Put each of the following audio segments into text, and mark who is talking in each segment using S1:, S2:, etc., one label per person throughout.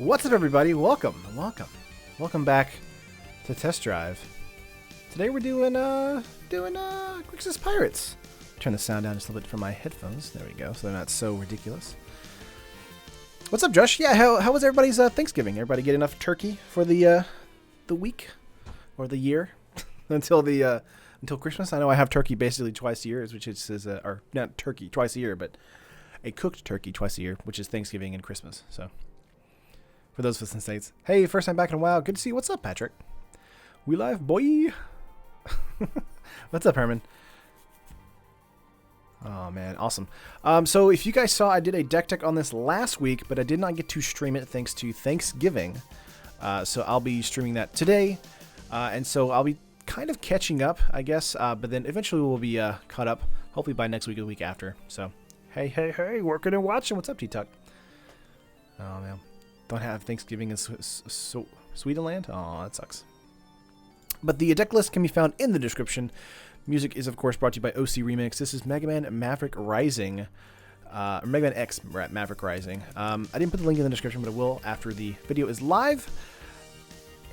S1: What's up, everybody? Welcome back to Test Drive. Today we're doing Grixis Pirates. Turn the sound down just a little bit from my headphones. There we go, so they're not so ridiculous. What's up, Josh? Yeah, how was everybody's Thanksgiving? Everybody get enough turkey for the week or the year until Christmas? I know I have turkey basically twice a year, which is or not turkey twice a year, but a cooked turkey twice a year, which is Thanksgiving and Christmas. So for those of us in the States, hey, first time back in a while. Good to see you. What's up, Patrick? We live, boy. What's up, Herman? Oh, man. Awesome. So if you guys saw, I did a deck tech on this last week, but I did not get to stream it thanks to Thanksgiving. So I'll be streaming that today. And so I'll be kind of catching up, I guess. But then eventually we'll be caught up, hopefully by next week or the week after. So, hey, working and watching. What's up, T-Tuck? Oh, man. Don't have Thanksgiving in Swedenland? Oh, that sucks. But the deck list can be found in the description. Music is, of course, brought to you by OC Remix. This is Mega Man Maverick Rising. Mega Man X Maverick Rising. I didn't put the link in the description, but I will after the video is live.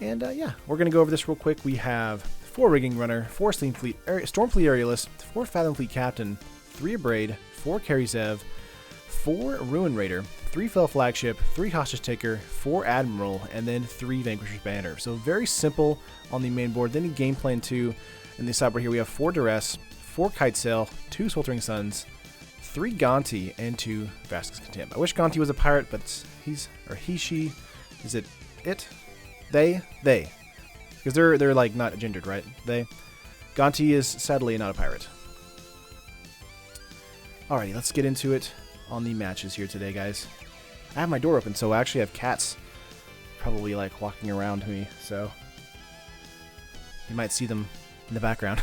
S1: And yeah, we're going to go over this real quick. We have 4 Rigging Runner, 4 Stormfleet Aerialist, 4 Fathom Fleet Captain, 3 Abrade, 4 Carry Zev, 4 Ruin Raider, 3 Fell Flagship, 3 Hostage Taker, 4 Admiral, and then 3 Vanquisher's Banner. So very simple on the main board. Then in game plan 2, in the sideboard here, we have 4 Duress, 4 Kite Sail, 2 Sweltering Suns, 3 Gonti, and 2 Vasquez Contempt. I wish Gonti was a pirate, but he's, or he, she, is it? They? Because they're like not gendered, right? They. Gonti is sadly not a pirate. Alrighty, let's get into it on the matches here today, guys. I have my door open, so I actually have cats probably like walking around me, so you might see them in the background.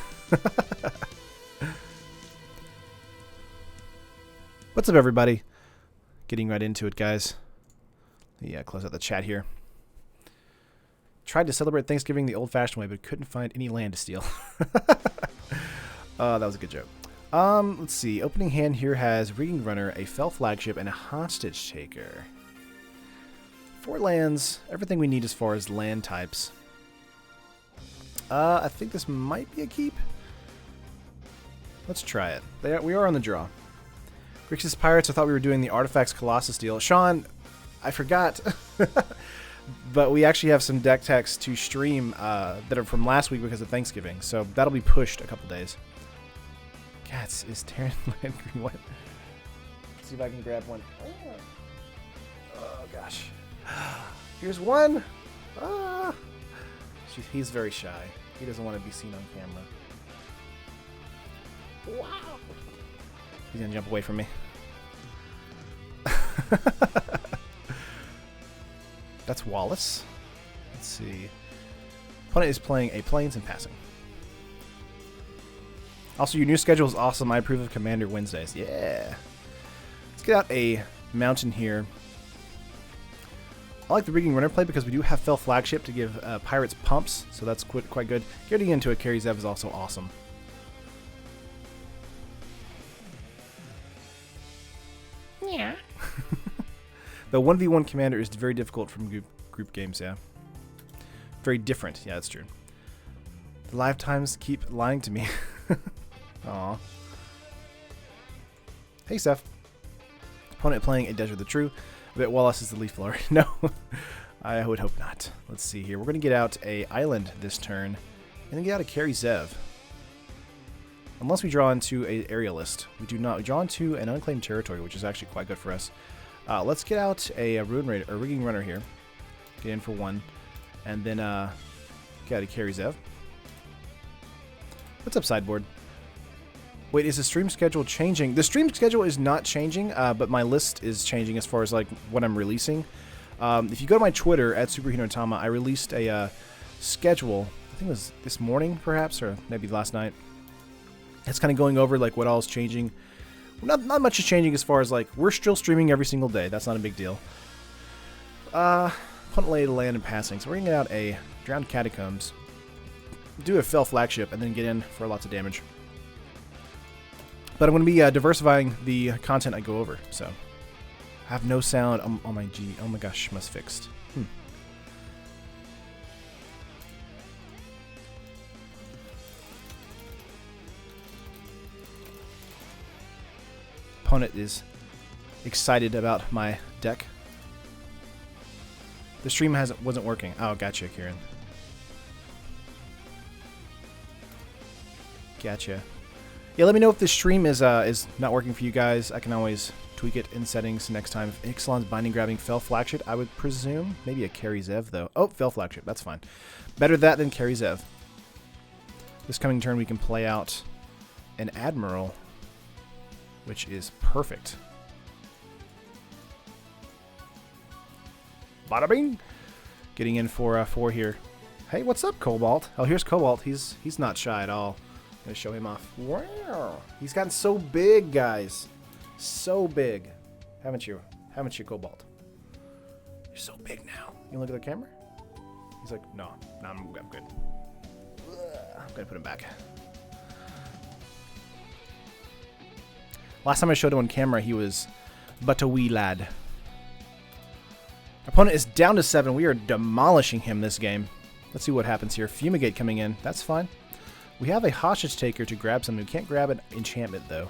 S1: What's up, everybody? Getting right into it, guys. Yeah, close out the chat here. Tried to celebrate Thanksgiving the old-fashioned way, but couldn't find any land to steal. That was a good joke. Let's see. Opening hand here has Rigging Runner, a Fell Flagship, and a Hostage Taker. 4 lands. Everything we need as far as land types. I think this might be a keep. Let's try it. We are on the draw. Grixis Pirates, I thought we were doing the Artifacts Colossus deal. Sean, I forgot. But we actually have some deck techs to stream that are from last week because of Thanksgiving. So that'll be pushed a couple days. Cats is Terran Land Green White. Let's see if I can grab one. Oh gosh. Here's one. He's very shy. He doesn't want to be seen on camera. Wow. He's gonna jump away from me. That's Wallace. Let's see. Opponent is playing a Plains and passing. Also, your new schedule is awesome. I approve of Commander Wednesdays. Yeah. Let's get out a mountain here. I like the Rigging Runner play because we do have Fell Flagship to give Pirates pumps, so that's quite good. Getting into a Carry Zev is also awesome. Yeah. The 1v1 Commander is very difficult from group games, yeah. Very different. Yeah, that's true. The live times keep lying to me. Aw. Hey, Steph. Opponent playing a Desert of the True. I bet Wallace is the Leaf Blower. No, I would hope not. Let's see here. We're going to get out a Island this turn, and then get out a Carry Zev. Unless we draw into a Aerialist. We do not. We draw into an Unclaimed Territory, which is actually quite good for us. Let's get out a Ruin Raider, or Rigging Runner here. Get in for 1. And then get out a Carry Zev. What's up, sideboard? Wait, is the stream schedule changing? The stream schedule is not changing, but my list is changing as far as like what I'm releasing. If you go to my Twitter at SuperHeroTama, I released a schedule. I think it was this morning, perhaps, or maybe last night. It's kind of going over like what all is changing. Not much is changing as far as like we're still streaming every single day. That's not a big deal. Punt lay to land and passing. So we're gonna get out a Drowned Catacombs, do a Fell Flagship, and then get in for lots of damage. But I'm going to be diversifying the content I go over, so I have no sound on my G. Oh my gosh, must fixed. Opponent is excited about my deck. The stream wasn't working. Oh, gotcha, Kieran. Gotcha. Yeah, let me know if the stream is not working for you guys. I can always tweak it in settings next time. If Ixalan's binding grabbing fell flagship, I would presume. Maybe a carry Zev, though. Oh, fell flagship. That's fine. Better that than carry Zev. This coming turn, we can play out an Admiral, which is perfect. Bada bing! Getting in for 4 here. Hey, what's up, Cobalt? Oh, here's Cobalt. He's not shy at all. I'm gonna show him off. Wow, he's gotten so big, guys. So big, haven't you? Haven't you, Cobalt? You're so big now. You look at the camera. He's like, no, I'm good. I'm gonna put him back. Last time I showed him on camera, he was but a wee lad. Opponent is down to 7. We are demolishing him this game. Let's see what happens here. Fumigate coming in. That's fine. We have a hostage taker to grab something. We can't grab an enchantment, though.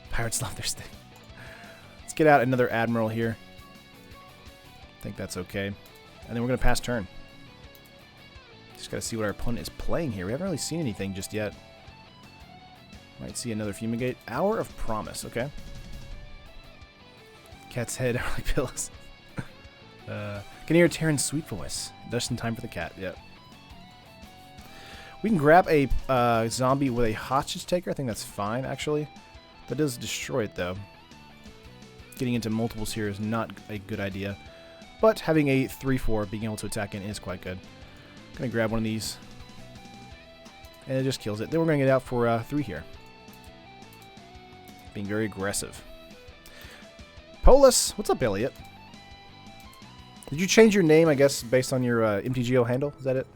S1: Pirates love their stick. Let's get out another Admiral here. I think that's okay. And then we're going to pass turn. Just got to see what our opponent is playing here. We haven't really seen anything just yet. Might see another Fumigate. Hour of Promise. Okay. Cat's head. Early pillows. Can hear Terran's sweet voice. Just in time for the cat. Yep. We can grab a zombie with a hostage taker. I think that's fine, actually. That does destroy it, though. Getting into multiples here is not a good idea. But having a 3/4 being able to attack in is quite good. Gonna grab one of these. And it just kills it. Then we're gonna get out for 3 here. Being very aggressive. Polus! What's up, Elliot? Did you change your name, I guess, based on your MTGO handle? Is that it?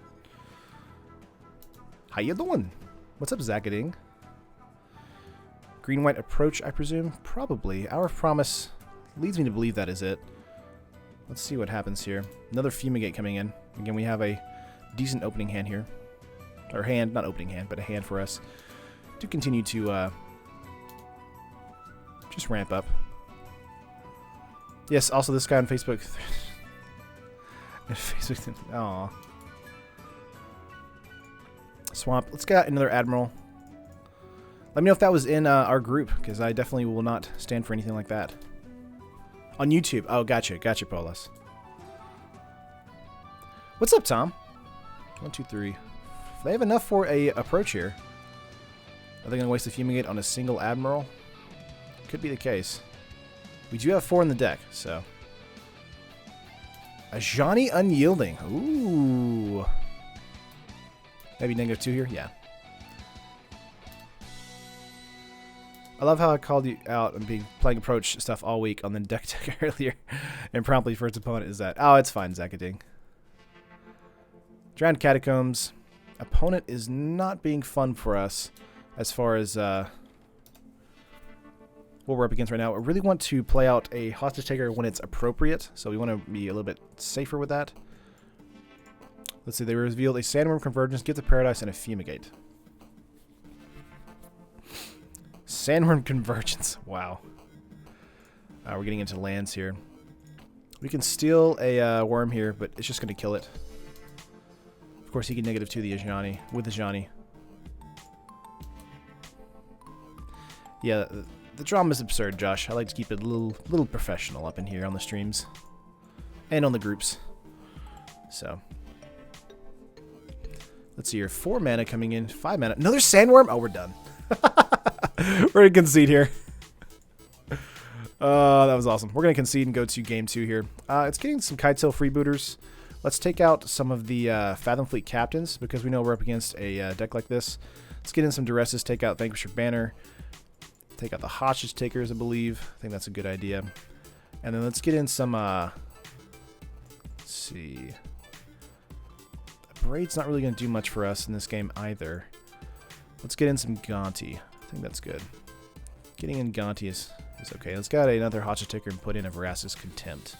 S1: How you doing? What's up, Zakading? Green-white approach, I presume? Probably. Hour of Promise leads me to believe that is it. Let's see what happens here. Another Fumigate coming in. Again, we have a decent opening hand here. Or hand, not opening hand, but a hand for us to continue to just ramp up. Yes, also this guy on Facebook... Facebook... Aww. Swamp. Let's get out another Admiral. Let me know if that was in our group, because I definitely will not stand for anything like that. On YouTube. Oh, gotcha. Gotcha, Polis. What's up, Tom? 1, 2, 3. They have enough for a approach here. Are they going to waste the Fumigate on a single Admiral? Could be the case. We do have 4 in the deck, so... A Johnny Unyielding. Ooh. Maybe -2 here? Yeah. I love how I called you out and being playing approach stuff all week on the deck tech earlier. And promptly first opponent is that. Oh, it's fine, Zakading. Drowned Catacombs. Opponent is not being fun for us as far as what we're up against right now. I really want to play out a hostage taker when it's appropriate, so we want to be a little bit safer with that. Let's see, they revealed a Sandworm Convergence, Gift of Paradise, and a Fumigate. Sandworm Convergence. Wow. We're getting into lands here. We can steal a worm here, but it's just going to kill it. Of course, he can -2 the Ajani with the Ajani. Yeah, the drama is absurd, Josh. I like to keep it a little professional up in here on the streams. And on the groups. So. Let's see here. 4 mana coming in. 5 mana. Another Sandworm? Oh, we're done. We're going to concede here. That was awesome. We're going to concede and go to game 2 here. It's getting some Kitesail freebooters. Let's take out some of the Fathom Fleet captains because we know we're up against a deck like this. Let's get in some Duresses, take out Vanquisher Banner, take out the Hostage Takers, I believe. I think that's a good idea. And then let's get in some, let's see. Braid's not really going to do much for us in this game either. Let's get in some Gonti. I think that's good. Getting in Gonti is okay. Let's get another Hostage Taker and put in a Vrasis Contempt.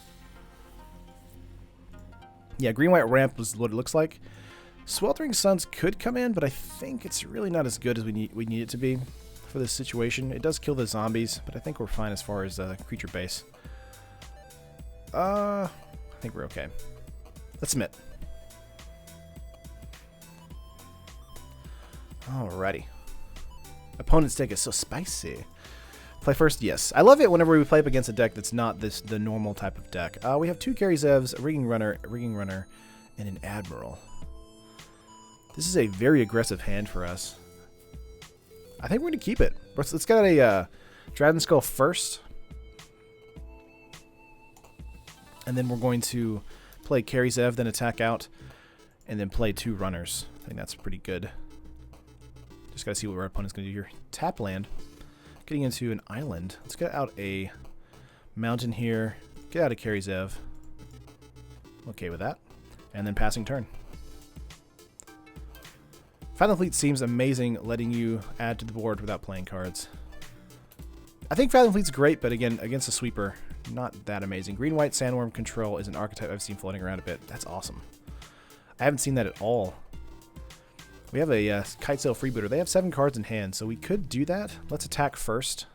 S1: Yeah, green-white ramp was what it looks like. Sweltering Suns could come in, but I think it's really not as good as we need it to be for this situation. It does kill the zombies, but I think we're fine as far as creature base. I think we're okay. Let's submit. Alrighty. Opponent's deck is so spicy. Play first? Yes. I love it whenever we play up against a deck that's not the normal type of deck. We have 2 Carry Zevs, a Rigging Runner, and an Admiral. This is a very aggressive hand for us. I think we're going to keep it. Let's get a Dragon Skull first. And then we're going to play Carry Zev, then attack out, and then play 2 runners. I think that's pretty good. Just got to see what our opponent's going to do here. Tap land. Getting into an island. Let's get out a mountain here. Get out a Carry Zev. Okay with that. And then passing turn. Fathom Fleet seems amazing, letting you add to the board without playing cards. I think Fathom Fleet's great, but again, against a sweeper, not that amazing. Green-white Sandworm Control is an archetype I've seen floating around a bit. That's awesome. I haven't seen that at all. We have a Kitesail Freebooter. They have 7 cards in hand, so we could do that. Let's attack first.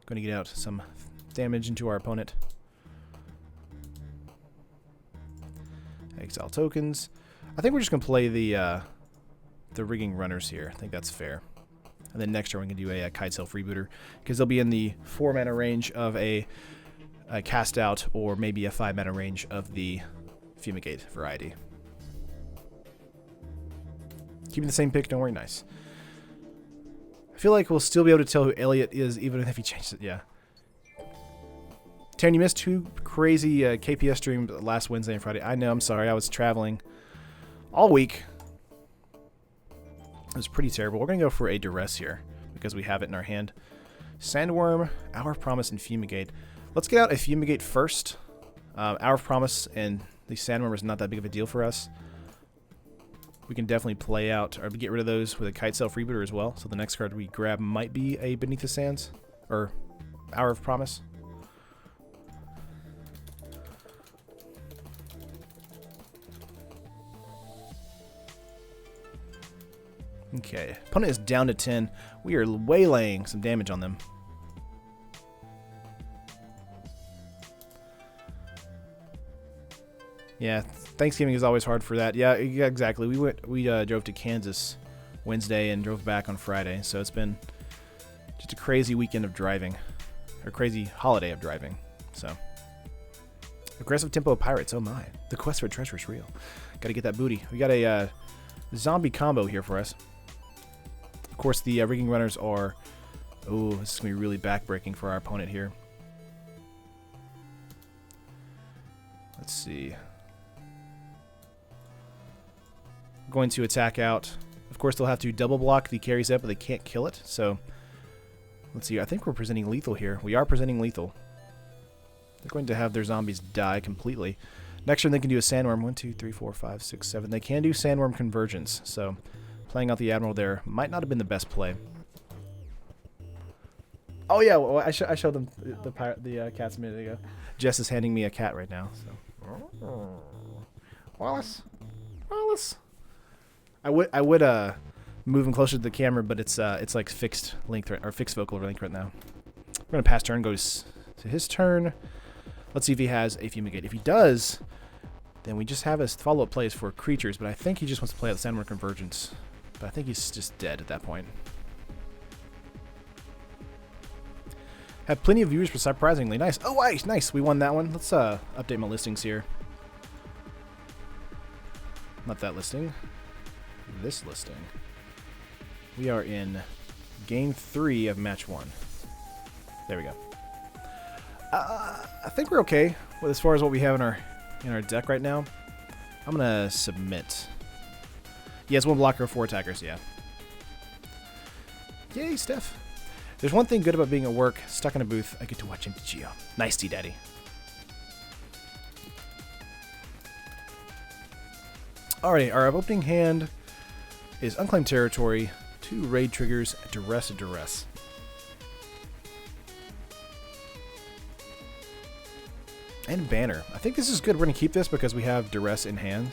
S1: Going to get out some damage into our opponent. Exile tokens. I think we're just going to play the Rigging Runners here. I think that's fair. And then next turn we can do a Kitesail Freebooter, because they'll be in the 4 mana range of a Cast Out, or maybe a 5 mana range of the Fumigate variety. Keeping the same pick, don't worry, nice. I feel like we'll still be able to tell who Elliot is, even if he changes it, yeah. Taryn, you missed 2 crazy KPS streams last Wednesday and Friday. I know, I'm sorry, I was traveling all week. It was pretty terrible. We're going to go for a Duress here, because we have it in our hand. Sandworm, Hour of Promise, and Fumigate. Let's get out a Fumigate first. Hour of Promise and the Sandworm is not that big of a deal for us. We can definitely play out, or get rid of those with a Kitesail Freebooter as well. So the next card we grab might be a Beneath the Sands, or Hour of Promise. Okay, opponent is down to 10. We are waylaying some damage on them. Yeah, Thanksgiving is always hard for that. Yeah, exactly. We drove to Kansas Wednesday and drove back on Friday, so it's been just a crazy weekend of driving, or crazy holiday of driving. So aggressive tempo of pirates. Oh my, the quest for treasure is real. Got to get that booty. We got a zombie combo here for us. Of course, the Rigging Runners are... Oh, this is going to be really backbreaking for our opponent here. Let's see. Going to attack out. Of course, they'll have to double block the Carry Zev, but they can't kill it. So, let's see. I think we're presenting lethal here. We are presenting lethal. They're going to have their zombies die completely. Next turn, they can do a Sandworm. 1, 2, 3, 4, 5, 6, 7. They can do Sandworm Convergence. So, playing out the Admiral there might not have been the best play. Oh yeah, well, I showed them the cats a minute ago. Jess is handing me a cat right now. So, Wallace. I would move him closer to the camera, but it's like fixed length or fixed focal length right now. We're gonna pass turn, goes to his turn. Let's see if he has a Fumigate. If he does, then we just have his follow-up plays for creatures. But I think he just wants to play out the Sandworm Convergence. But I think he's just dead at that point. Have plenty of viewers, but surprisingly nice. Oh, nice. We won that one. Let's update my listings here. Not that listing. This listing. We are in game 3 of match 1. There we go. I think we're okay with as far as what we have in our deck right now. I'm gonna submit. He has 1 blocker, 4 attackers. Yeah. Yay, Steph. There's one thing good about being at work, stuck in a booth. I get to watch MTGO. Nice, T-Daddy. Alright, our opening hand is Unclaimed Territory, 2 raid triggers, Duress to Duress. And Banner. I think this is good. We're going to keep this because we have Duress in hand.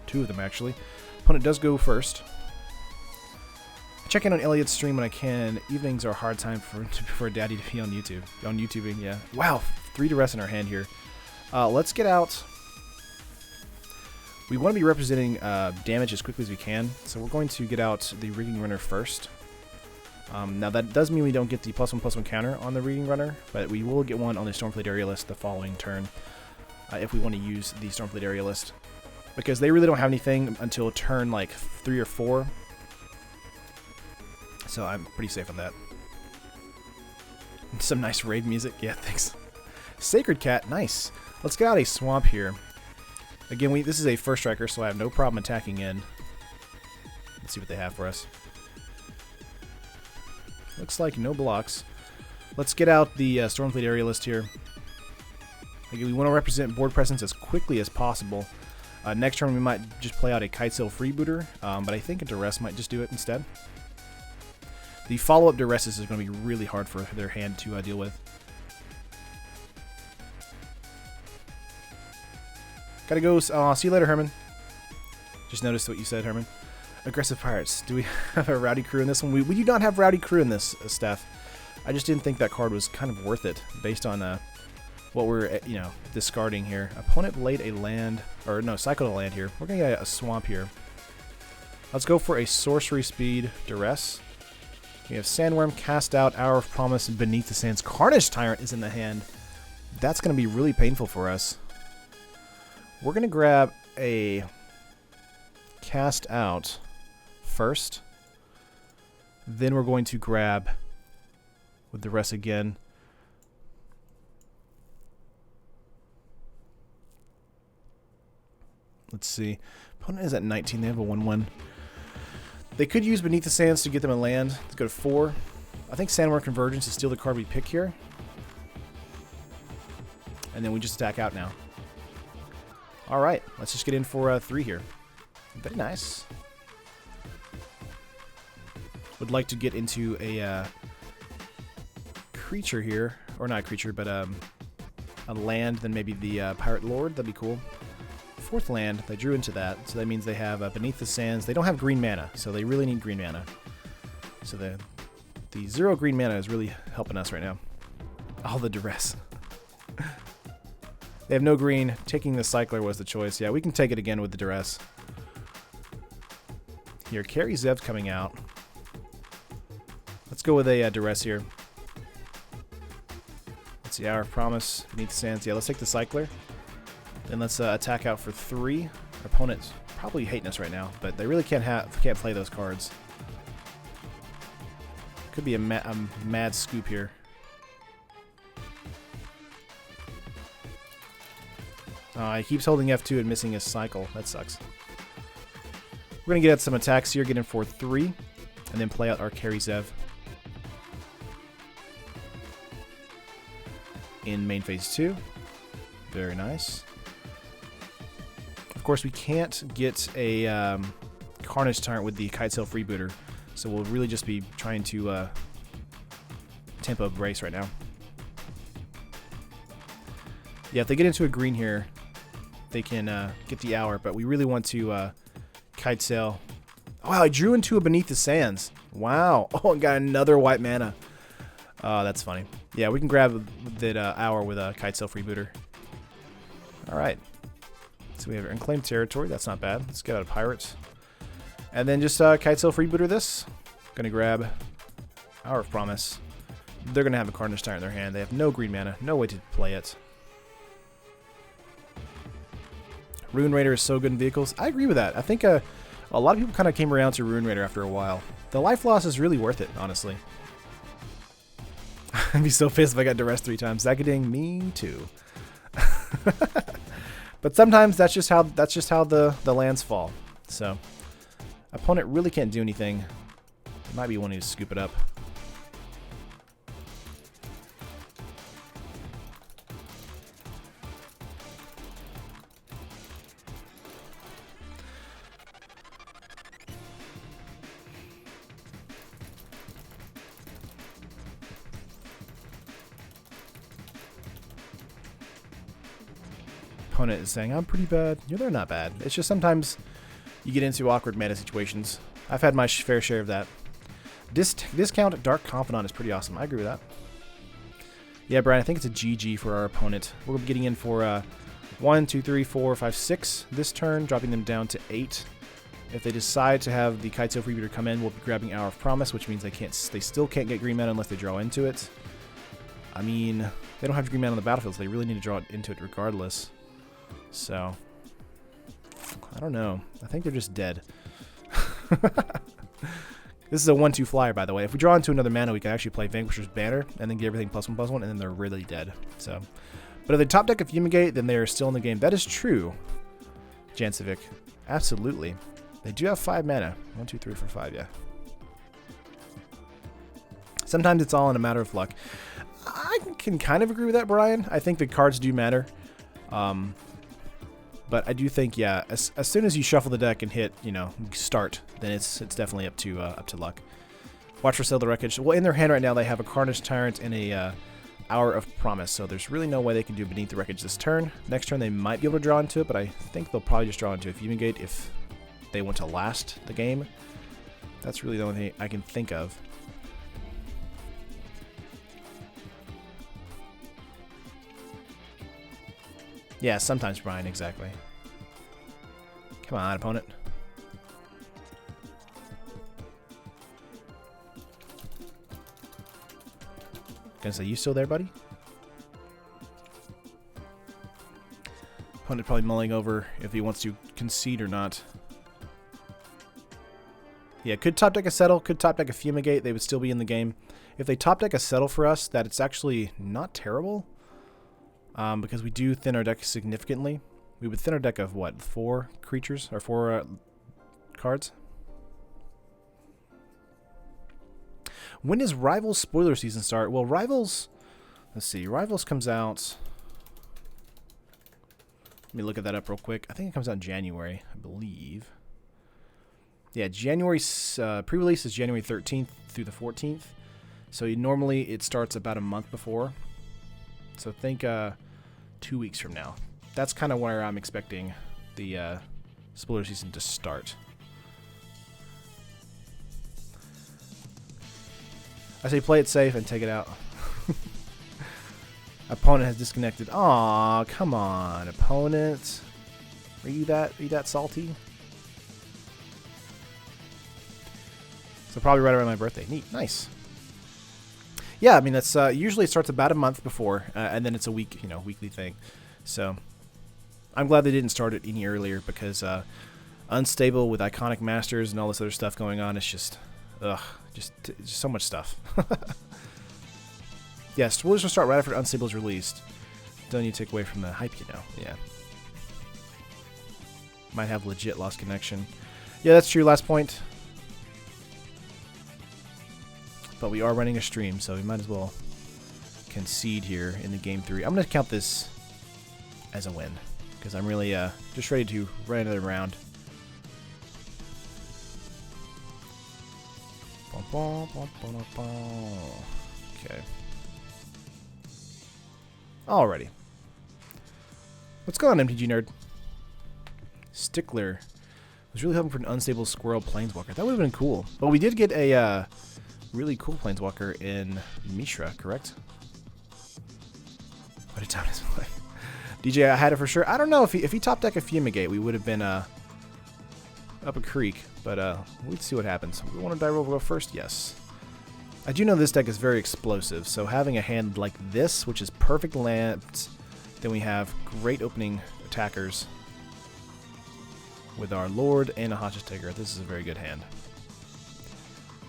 S1: 2 of them, actually. Opponent does go first. Check in on Elliot's stream when I can. Evenings are a hard time for Daddy to be on YouTube. On YouTubing, yeah. Wow, 3 Duress in our hand here. Let's get out. We want to be representing damage as quickly as we can, so we're going to get out the Rigging Runner first. Now that does mean we don't get the +1/+1 counter on the Rigging Runner, but we will get one on the Stormfleet Aerialist the following turn if we want to use the Stormfleet Aerialist. Because they really don't have anything until turn like 3 or 4. So I'm pretty safe on that. Some nice raid music. Yeah, thanks. Sacred Cat, nice. Let's get out a swamp here. Again, this is a first striker, so I have no problem attacking in. Let's see what they have for us. Looks like no blocks. Let's get out the Stormfleet Aerialist here. Again, we want to represent board presence as quickly as possible. Next turn, we might just play out a Kitesail Freebooter, but I think a Duress might just do it instead. The follow-up Duresses is going to be really hard for their hand to deal with. Gotta go. See you later, Herman. Just noticed what you said, Herman. Aggressive Pirates. Do we have a Rowdy Crew in this one? We do not have Rowdy Crew in this, Steph. I just didn't think that card was kind of worth it based on what we're discarding here. Opponent played a land, or no, cycled a land here. We're gonna get a swamp here. Let's go for a sorcery speed Duress. We have Sandworm, Cast Out, Hour of Promise, and Beneath the Sands. Carnage Tyrant is in the hand. That's gonna be really painful for us. We're gonna grab a Cast Out first. Then we're going to grab with the rest again. Let's see. Opponent is at 19. They have a 1/1. They could use Beneath the Sands to get them a land. Let's go to 4. I think Sandworm Convergence is still the card we pick here. And then we just attack out now. Alright, let's just get in for 3 here. Very nice. Would like to get into a creature here. Or not a creature, but a land, then maybe the Pirate Lord. That'd be cool. 4th land, they drew into that. So that means they have Beneath the Sands. They don't have green mana, so they really need green mana. So the 0 green mana is really helping us right now. All the Duress. They have no green. Taking the Cycler was the choice. Yeah, we can take it again with the Duress. Here, Carry Zev's coming out. Let's go with a Duress here. Let's see, Hour of Promise, Beneath the Sands. Yeah, let's take the Cycler. Then let's attack out for 3. Our opponent's probably hating us right now, but they really can't play those cards. Could be a mad scoop here. He keeps holding F2 and missing his cycle. That sucks. We're going to get at some attacks here, get in for 3, and then play out our Carry Zev. In main phase 2. Very nice. Of course, we can't get a Carnage Tyrant with the Kitesail Freebooter, so we'll really just be trying to tempo brace right now. Yeah, if they get into a green here, they can get the Hour, but we really want to Kitesail. Oh, wow, I drew into a Beneath the Sands. Wow. Oh, and got another white mana. Oh, that's funny. Yeah, we can grab that Hour with a Kitesail Freebooter. Alright. So we have Unclaimed Territory. That's not bad. Let's get out of Pirates. And then just Kitesail Freebooter this. Gonna grab Hour of Promise. They're gonna have a Carnage Tyrant in their hand. They have no green mana. No way to play it. Rune Raider is so good in vehicles. I agree with that. I think a lot of people kind of came around to Rune Raider after a while. The life loss is really worth it, honestly. I'd be so pissed if I got Duress 3 times. Zakading, me too. But sometimes that's just how the lands fall. So opponent really can't do anything. Might be wanting to scoop it up. opponent is saying, I'm pretty bad. They're not bad. It's just sometimes you get into awkward meta situations. I've had my fair share of that. Discount Dark Confidant is pretty awesome. I agree with that. Yeah, Brian, I think it's a GG for our opponent. We're getting in for 1, 2, 3, 4, 5, 6 this turn, dropping them down to 8. If they decide to have the Kitesail Freebooter come in, we'll be grabbing Hour of Promise, which means they still can't get green mana unless they draw into it. I mean, they don't have green mana on the battlefield, so they really need to draw into it regardless. So, I don't know. I think they're just dead. This is a 1/2 flyer, by the way. If we draw into another mana, we can actually play Vanquisher's Banner and then get everything +1/+1, and then they're really dead. So, but if they top deck a Fumigate, then they are still in the game. That is true, Jancevic. Absolutely. They do have 5 mana. 1, 2, 3, 4, 5, yeah. Sometimes it's all in a matter of luck. I can kind of agree with that, Brian. I think the cards do matter. But I do think, yeah, as soon as you shuffle the deck and hit, start, then it's definitely up to luck. Watch for Sail the Wreckage. Well, in their hand right now, they have a Carnage Tyrant and a Hour of Promise, so there's really no way they can do Beneath the Wreckage this turn. Next turn, they might be able to draw into it, but I think they'll probably just draw into a Fumigate if they want to last the game. That's really the only thing I can think of. Yeah, sometimes, Brian, exactly. Come on, opponent. Gonna say, you still there, buddy? Opponent probably mulling over if he wants to concede or not. Yeah, could top deck a Settle, could top deck a Fumigate, they would still be in the game. If they top deck a Settle for us, that it's actually not terrible. Because we do thin our deck significantly. We would thin our deck of, what, 4 creatures? Or 4 cards? When does Rivals spoiler season start? Well, Rivals... Let's see. Rivals comes out... Let me look at that up real quick. I think it comes out in January, I believe. Yeah, January... pre-release is January 13th through the 14th. So normally it starts about a month before. So think 2 weeks from now. That's kind of where I'm expecting the spoiler season to start. I say play it safe and take it out. Opponent has disconnected. Aw, come on, opponent. Are you that salty? So probably right around my birthday. Neat, nice. Yeah, I mean that's usually it starts about a month before, and then it's a week, weekly thing. So I'm glad they didn't start it any earlier because Unstable with Iconic Masters and all this other stuff going on, it's just, just so much stuff. Yes, we'll just start right after Unstable is released. Don't need to take away from the hype, Yeah. Might have legit lost connection. Yeah, that's true. Last point. But we are running a stream, so we might as well concede here in the game 3. I'm going to count this as a win because I'm really just ready to run another round. Okay. Alrighty. What's going on, MTG Nerd? Stickler was really hoping for an Unstable Squirrel Planeswalker. That would have been cool. But we did get a really cool Planeswalker in Mishra, correct? What a time to play. DJ, I had it for sure. I don't know if he top deck a Fumigate, we would have been up a creek. But we'd see what happens. We want to die roll go first? Yes. I do know this deck is very explosive, so having a hand like this, which is perfect lands, then we have great opening attackers with our Lord and a Hotch's Tigger. This is a very good hand.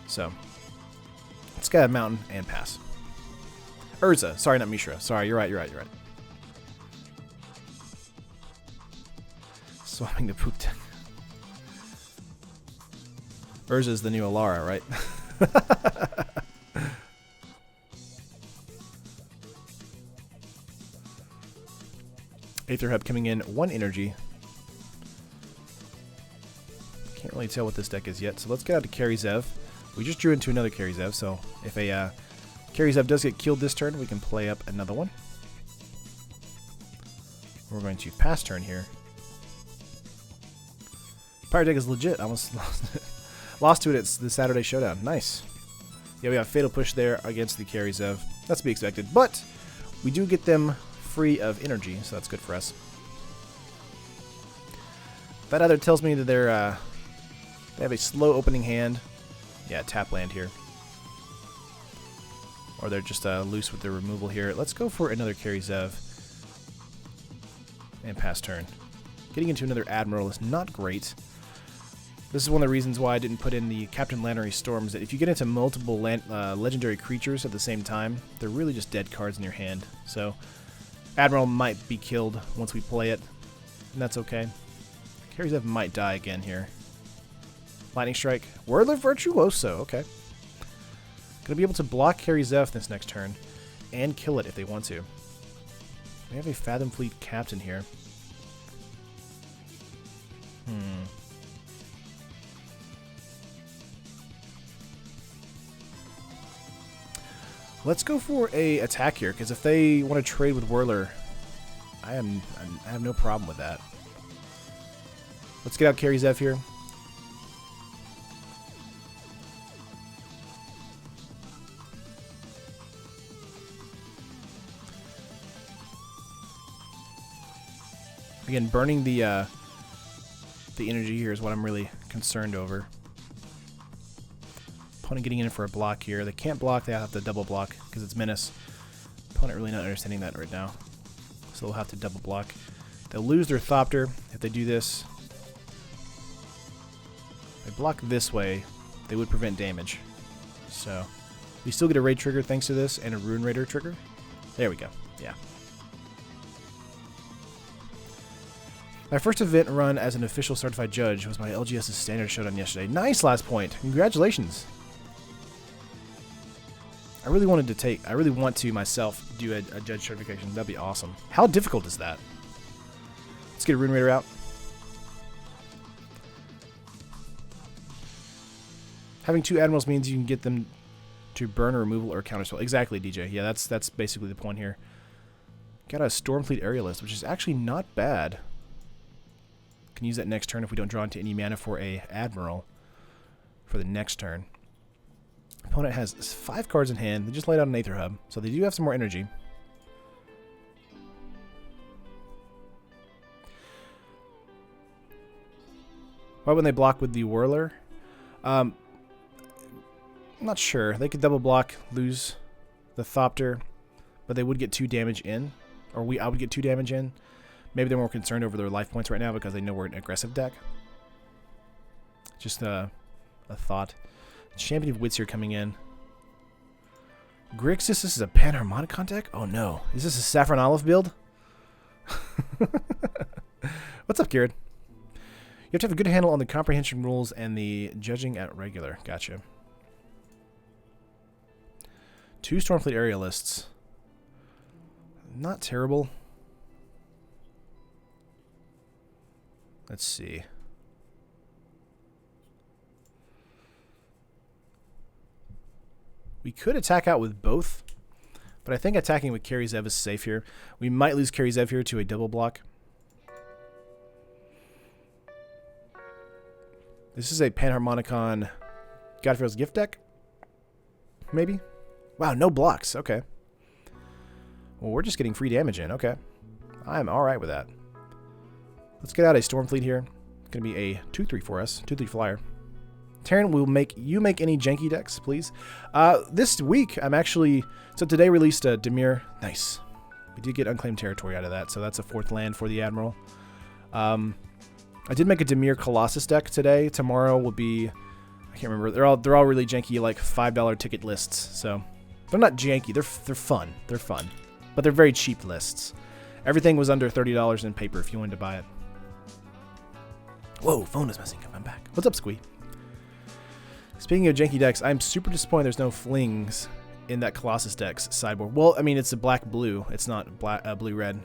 S1: So, let's get a mountain and pass. Urza. Sorry, not Mishra. Sorry, you're right. Swapping the poop deck. Urza is the new Alara, right? Aether Hub coming in 1 energy. Can't really tell what this deck is yet, so let's get out to Carry Zev. We just drew into another Carry Zev, so if a Carry Zev does get killed this turn, we can play up another one. We're going to pass turn here. Pirate deck is legit. I almost lost to it at the Saturday Showdown. Nice. Yeah, we got Fatal Push there against the Karizev. That's to be expected. But we do get them free of energy, so that's good for us. That either tells me that they have a slow opening hand. Yeah, tap land here. Or they're just loose with their removal here. Let's go for another Karizev. And pass turn. Getting into another Admiral is not great. This is one of the reasons why I didn't put in the Captain Lannery Storms. That if you get into multiple legendary creatures at the same time, they're really just dead cards in your hand. So Admiral might be killed once we play it, and that's okay. Karizev might die again here. Lightning Strike. Whirler Virtuoso. Okay. Gonna be able to block Karizev this next turn and kill it if they want to. We have a Fathom Fleet Captain here. Let's go for a attack here, because if they want to trade with Whirler, I have no problem with that. Let's get out Karizev here. Again, burning the energy here is what I'm really concerned over. Opponent getting in for a block here. They can't block, they have to double block because it's Menace. Opponent really not understanding that right now. So they'll have to double block. They'll lose their Thopter if they do this. If they block this way, they would prevent damage. So we still get a Raid trigger thanks to this, and a Rune Raider trigger. There we go. Yeah. My first event run as an official certified judge was my LGS's Standard Showdown yesterday. Nice last point. Congratulations. I really want to myself do a judge certification. That'd be awesome. How difficult is that? Let's get a Rune Raider out. Having two Admirals means you can get them to burn a removal or counterspell. Exactly, DJ. Yeah, that's basically the point here. Got a Stormfleet Aerialist, which is actually not bad. Can use that next turn if we don't draw into any mana for a Admiral for the next turn. Opponent has 5 cards in hand. They just laid out an Aether Hub, so they do have some more energy. Why wouldn't they block with the Whirler? I'm not sure. They could double block, lose the Thopter, but they would get 2 damage in. Or I would get 2 damage in. Maybe they're more concerned over their life points right now because they know we're an aggressive deck. Just a thought. Champion of Wits here coming in. Grixis, this is a Panharmonicon deck? Oh no. Is this a Saffron Olive build? What's up, Kieran? You have to have a good handle on the comprehension rules and the judging at regular. Gotcha. 2 Stormfleet Aerialists. Not terrible. Let's see. We could attack out with both, but I think attacking with Karizev is safe here. We might lose Karizev here to a double block. This is a Panharmonicon Godfarrow's Gift deck? Maybe? Wow, no blocks. Okay. Well, we're just getting free damage in. Okay. I'm alright with that. Let's get out a Stormfleet here. It's going to be a 2/3 for us. 2/3 flyer. Terran, will make any janky decks, please. This week, I'm actually... So today released a Dimir. Nice. We did get Unclaimed Territory out of that, so that's a 4th land for the Admiral. I did make a Dimir Colossus deck today. Tomorrow will be... I can't remember. They're all really janky, like $5 ticket lists. So they're not janky. They're fun. They're fun. But they're very cheap lists. Everything was under $30 in paper if you wanted to buy it. Whoa, phone is messing up. I'm back. What's up, Squee? Speaking of janky decks, I'm super disappointed there's no flings in that Colossus deck's sideboard. Well, I mean, it's a black-blue. It's not blue-red.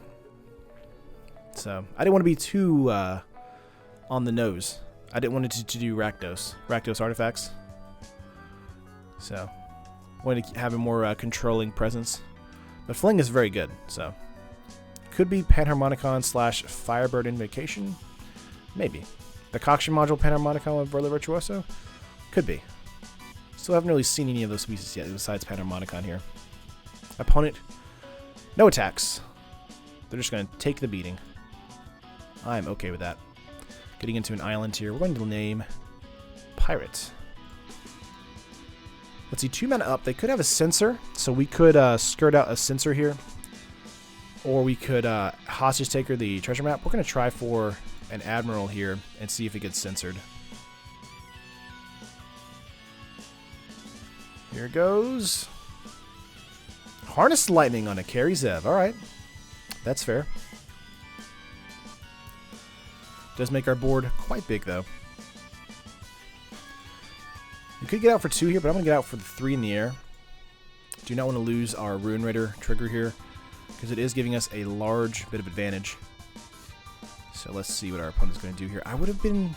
S1: So, I didn't want to be too on the nose. I didn't want it to do Rakdos artifacts. So, I wanted to have a more controlling presence. But fling is very good, so Could be Panharmonicon / Firebird Invocation. Maybe. The Coction module Panharmonicon with Burler Virtuoso? Could be. Still haven't really seen any of those pieces yet besides Panharmonicon here. Opponent, no attacks. They're just going to take the beating. I'm okay with that. Getting into an island here. We're going to name Pirate. Let's see, 2 mana up. They could have a Censor, so we could skirt out a Censor here. Or we could Hostage Taker the treasure map. We're going to try for an Admiral here and see if it gets censored. Here goes. Harness Lightning on a Carry Zev. Alright. That's fair. Does make our board quite big, though. We could get out for 2 here, but I'm going to get out for the 3 in the air. Do not want to lose our Ruin Raider trigger here, because it is giving us a large bit of advantage. So let's see what our opponent's going to do here. I would have been...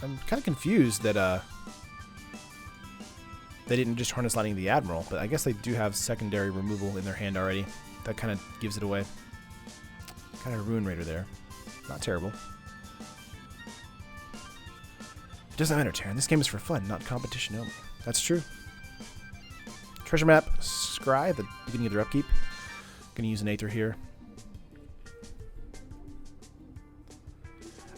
S1: I'm kind of confused that they didn't just Harness Lightning the Admiral, but I guess they do have secondary removal in their hand already. That kind of gives it away. Kind of Ruin Raider there. Not terrible. It doesn't matter, Terran. This game is for fun, not competition only. That's true. Treasure map, Scry at the beginning of their upkeep. Gonna use an Aether here.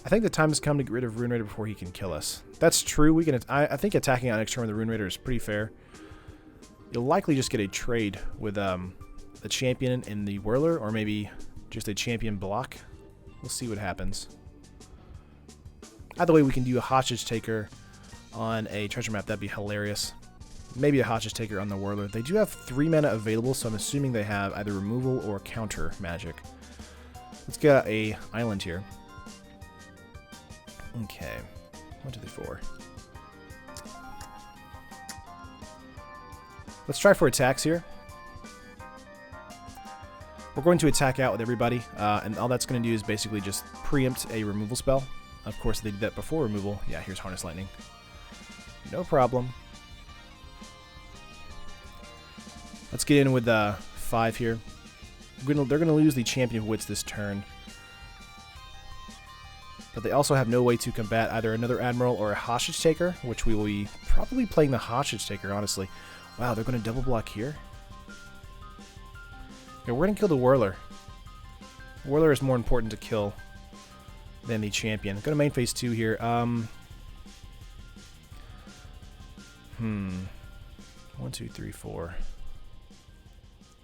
S1: I think the time has come to get rid of Ruin Raider before he can kill us. That's true. We can. I think attacking on next turn with the Ruin Raider is pretty fair. You'll likely just get a trade with the champion in the Whirler, or maybe just a champion block. We'll see what happens. Either way, we can do a Hostage Taker on a treasure map. That'd be hilarious. Maybe a Hostage Taker on the Whirler. They do have 3 mana available, so I'm assuming they have either removal or counter magic. Let's get a island here. Okay. 1, 2, 3, 4. Let's try for attacks here. We're going to attack out with everybody, and all that's going to do is basically just preempt a removal spell. Of course, they did that before removal. Yeah, here's Harness Lightning. No problem. Let's get in with 5 here. They're going to lose the Champion of Wits this turn. But they also have no way to combat either another Admiral or a Hostage Taker, which we will be probably playing the Hostage Taker, honestly. Wow, they're going to double block here? Okay, we're going to kill the Whirler. Whirler is more important to kill than the Champion. Go to main phase 2 here. 1, 2, 3, 4.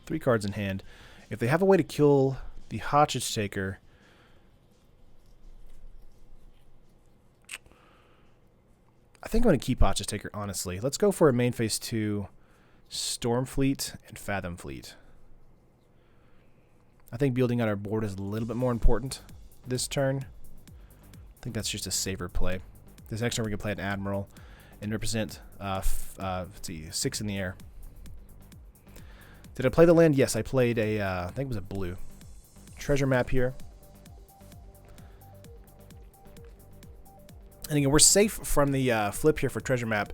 S1: 3 cards in hand. If they have a way to kill the Hostage Taker... I think I'm going to keep Hostage Taker, honestly. Let's go for a main phase 2 Stormfleet and Fathom Fleet. I think building out our board is a little bit more important this turn. I think that's just a safer play. This next turn we can play an Admiral and represent let's see, 6 in the air. Did I play the land? Yes, I played a, I think it was a blue. Treasure map here. And again, we're safe from the flip here for treasure map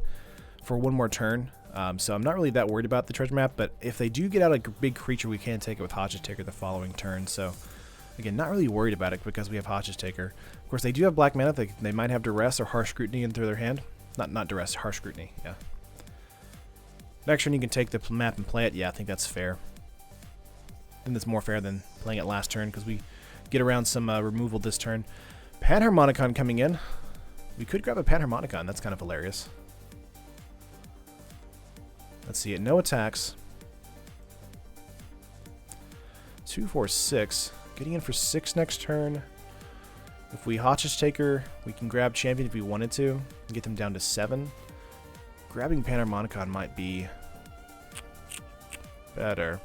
S1: for 1 more turn. So I'm not really that worried about the treasure map, but if they do get out a big creature, we can take it with Hostage Taker the following turn. So again, not really worried about it because we have Hostage Taker. Of course, they do have black mana. They might have Duress or Harsh Scrutiny into their hand. Not Duress, Harsh Scrutiny, yeah. Next turn you can take the map and play it. Yeah, I think that's fair. I think that's more fair than playing it last turn because we get around some removal this turn. Panharmonicon coming in. We could grab a Panharmonicon. That's kind of hilarious. Let's see it. No attacks. 2, 4, 6. Getting in for 6 next turn. If we Hostage Taker, we can grab Champion if we wanted to and get them down to 7. Grabbing Panharmonicon might be better.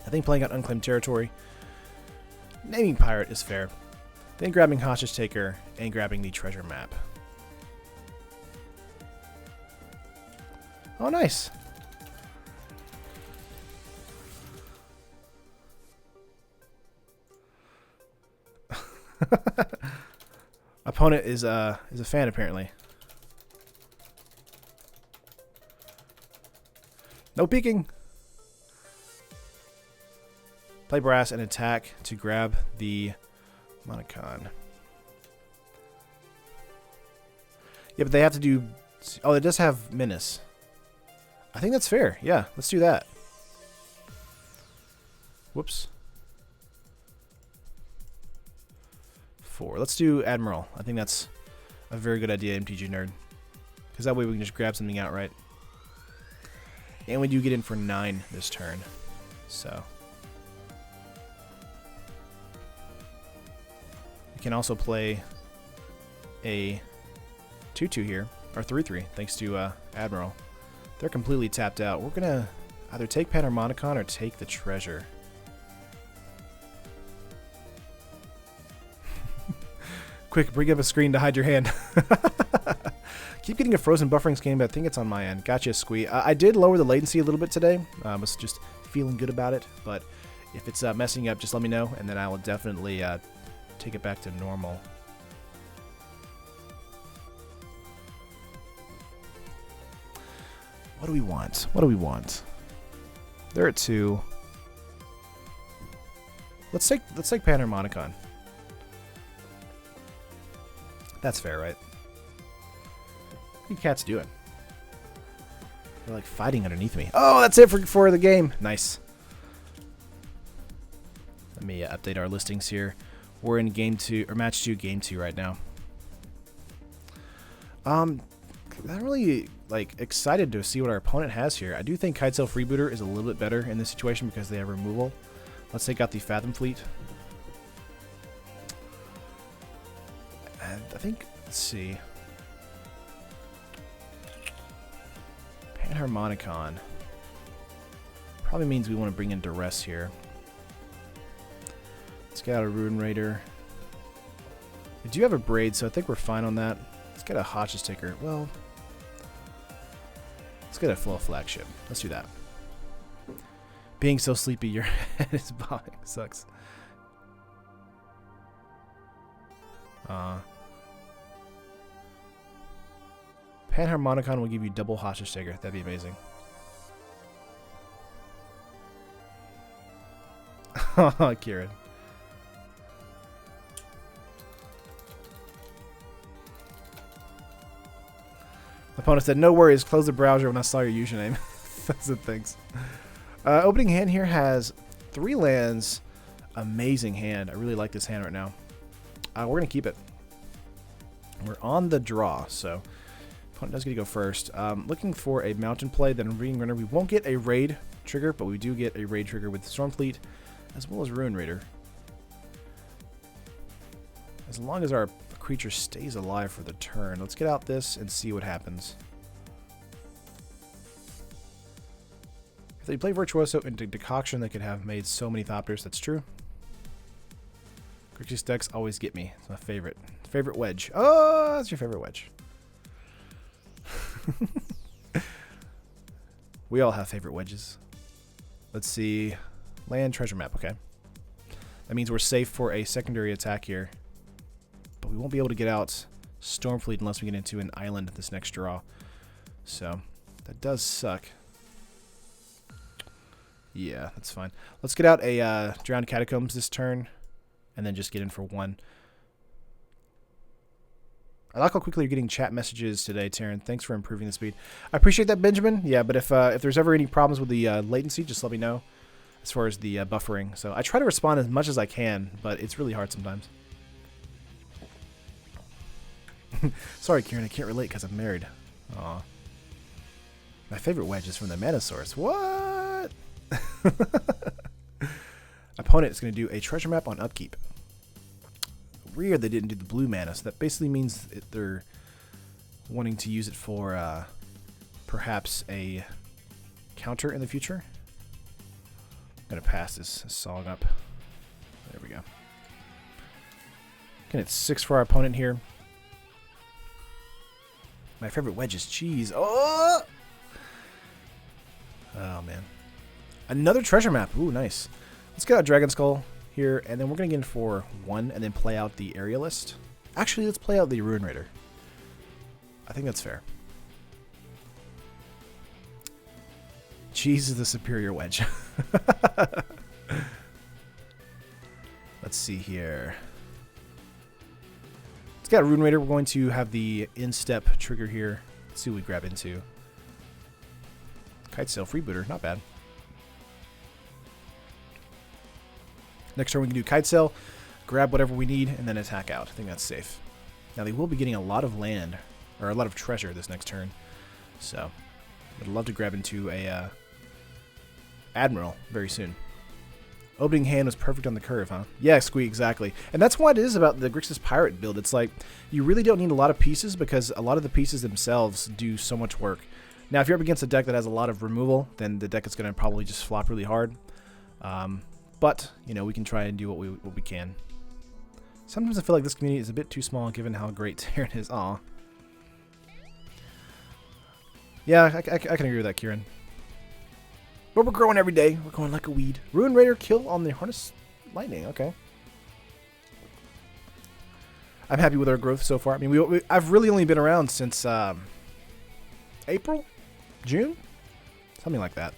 S1: I think playing out Unclaimed Territory, naming Pirate is fair. Then grabbing Hostage Taker and grabbing the treasure map. Oh, nice. Opponent is a fan apparently. No peeking. Play brass and attack to grab the Monocon. Yeah, but they have to do... Oh, it does have Menace. I think that's fair. Yeah, let's do that. Whoops. 4. Let's do Admiral. I think that's a very good idea, MTG Nerd. Because that way we can just grab something outright. And we do get in for 9 this turn. So. We can also play a 2-2 here. Or 3-3, thanks to Admiral. They're completely tapped out. We're going to either take Panharmonicon or take the treasure. Quick, bring up a screen to hide your hand. Keep getting a frozen buffering scan, but I think it's on my end. Gotcha, Squee. I did lower the latency a little bit today. I was just feeling good about it. But if it's messing up, just let me know, and then I will definitely take it back to normal. What do we want? What do we want? They're at 2. Let's take Panharmonicon. That's fair, right? What are you cats doing? They're like fighting underneath me. Oh, that's it for the game. Nice. Let me update our listings here. We're in game 2 or match 2, game 2 right now. I'm really excited to see what our opponent has here. I do think Kitesail Freebooter is a little bit better in this situation because they have removal. Let's take out the Fathom Fleet. I think, let's see. Panharmonicon. Probably means we want to bring in Duress here. Let's get out a Ruin Raider. We do have a Braid, so I think we're fine on that. Let's get a Hotch's Ticker. Well, let's get a Flow Flagship. Let's do that. Being so sleepy, your head is bobbing. Sucks. Panharmonicon will give you double Hostage Taker. That'd be amazing. Kieran. Opponent said, no worries, close the browser when I saw your username. That's it, thanks. Opening hand here has 3 lands. Amazing hand. I really like this hand right now. We're going to keep it. We're on the draw, so opponent does get to go first. Looking for a mountain play, then Ring Runner. We won't get a raid trigger, but we do get a raid trigger with Stormfleet, as well as Ruin Raider. As long as our creature stays alive for the turn. Let's get out this and see what happens. If they play Virtuoso into Decoction, they could have made so many Thopters. That's true. Grixis decks always get me. It's my favorite. Favorite wedge. Oh, that's your favorite wedge. We all have favorite wedges. Let's see. Land treasure map. Okay. That means we're safe for a secondary attack here. But we won't be able to get out Stormfleet unless we get into an island this next draw. So, that does suck. Yeah, that's fine. Let's get out a Drowned Catacombs this turn, and then just get in for 1. I like how quickly you're getting chat messages today, Taryn. Thanks for improving the speed. I appreciate that, Benjamin. Yeah, but if there's ever any problems with the latency, just let me know as far as the buffering. So I try to respond as much as I can, but it's really hard sometimes. Sorry, Kieran, I can't relate because I'm married. Aw. My favorite wedge is from the Mana Source. What? Opponent is going to do a treasure map on upkeep. Weird they didn't do the blue mana, so that basically means they're wanting to use it for perhaps a counter in the future. I'm going to pass this song up. There we go. Again, it's 6 for our opponent here. My favorite wedge is cheese. Oh! Oh, man. Another treasure map. Ooh, nice. Let's get out Dragon Skull here, and then we're going to get in for 1 and then play out the Aerialist. Actually, let's play out the Ruin Raider. I think that's fair. Cheese is the superior wedge. Let's see here. It's got a Rune Raider. We're going to have the in-step trigger here. Let's see what we grab into. Kite Sail, Freebooter, not bad. Next turn we can do Kite Sail, grab whatever we need, and then attack out. I think that's safe. Now they will be getting a lot of land, or a lot of treasure this next turn. So, I'd love to grab into a Admiral very soon. Opening hand was perfect on the curve, huh? Yeah, Squee, exactly. And that's what it is about the Grixis Pirate build. It's like, you really don't need a lot of pieces because a lot of the pieces themselves do so much work. Now, if you're up against a deck that has a lot of removal, then the deck is going to probably just flop really hard. But, you know, we can try and do what we can. Sometimes I feel like this community is a bit too small given how great Terran is. Aw. Yeah, I can agree with that, Kieran. But we're growing every day. We're growing like a weed. Rune Raider kill on the Harness Lightning. Okay. I'm happy with our growth so far. I mean, I've really only been around since April? June? Something like that.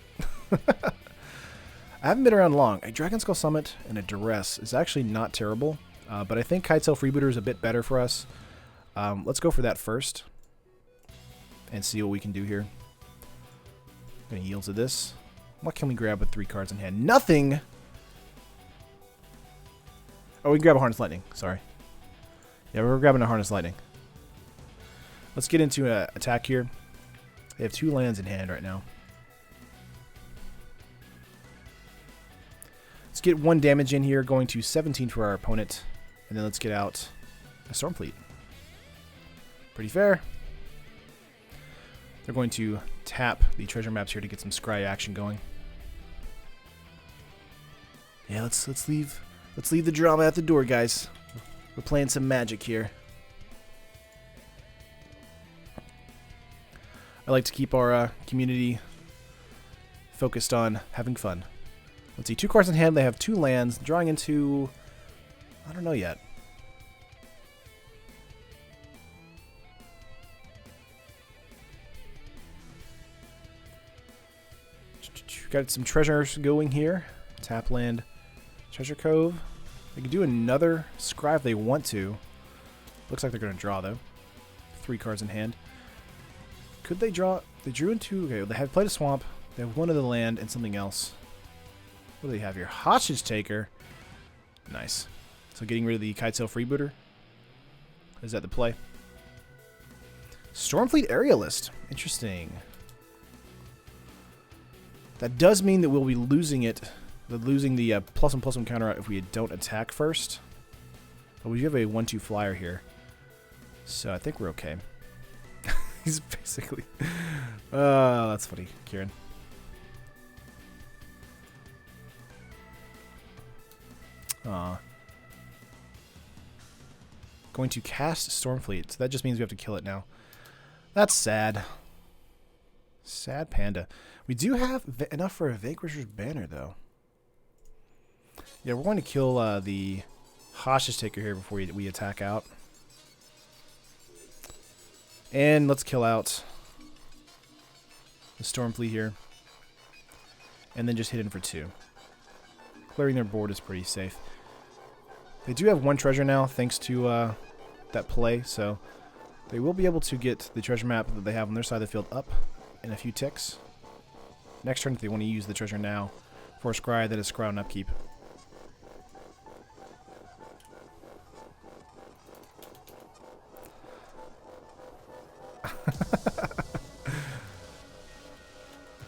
S1: I haven't been around long. A Dragon Skull Summit and a Duress is actually not terrible. But I think Kite Sail Freebooter is a bit better for us. Let's go for that first. And see what we can do here. I'm going to yield to this. What can we grab with 3 cards in hand? Nothing! Oh, we can grab a Harness Lightning. Sorry. Yeah, we're grabbing a Harness Lightning. Let's get into an attack here. They have 2 lands in hand right now. Let's get 1 damage in here, going to 17 for our opponent. And then let's get out a Stormfleet. Pretty fair. They're going to tap the treasure maps here to get some scry action going. Yeah, let's leave the drama at the door, guys. We're playing some Magic here. I like to keep our community focused on having fun. Let's see, 2 cards in hand. They have 2 lands, drawing into, I don't know yet. Got some treasures going here. Tap land, Treasure Cove. They can do another scry if they want to. Looks like they're going to draw, though. 3 cards in hand. Could they draw? They drew into... Okay, they have played a swamp. They have 1 other land and something else. What do they have here? Hostage Taker. Nice. So getting rid of the Kite Sail Freebooter. Is that the play? Stormfleet Aerialist. Interesting. That does mean that we'll be losing it. Losing the +1/+1 counter if we don't attack first. But we do have a 1/2 flyer here. So I think we're okay. He's basically... Oh, that's funny, Kieran. Going to cast Stormfleet. So that just means we have to kill it now. That's sad. Sad panda. We do have enough for a Vanquisher's Banner, though. Yeah, we're going to kill the Hostage Taker here before we attack out. And let's kill out the Stormfleet here. And then just hit in for 2. Clearing their board is pretty safe. They do have 1 treasure now, thanks to that play, so they will be able to get the treasure map that they have on their side of the field up in a few ticks. Next turn, if they want to use the treasure now for a scry, that is scry on upkeep.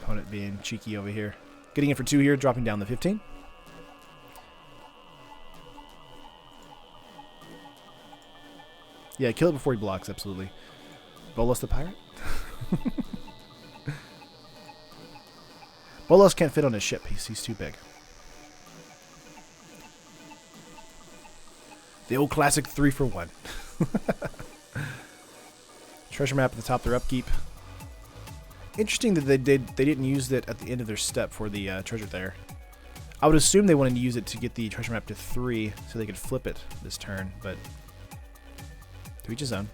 S1: Opponent being cheeky over here. Getting in for 2 here, dropping down the 15. Yeah, kill it before he blocks, absolutely. Bolas the Pirate? Bolas can't fit on his ship. He's too big. The old classic 3 for 1. Treasure map at the top of their upkeep. Interesting that they didn't use it at the end of their step for the treasure there. I would assume they wanted to use it to get the treasure map to 3 so they could flip it this turn, but to each his own.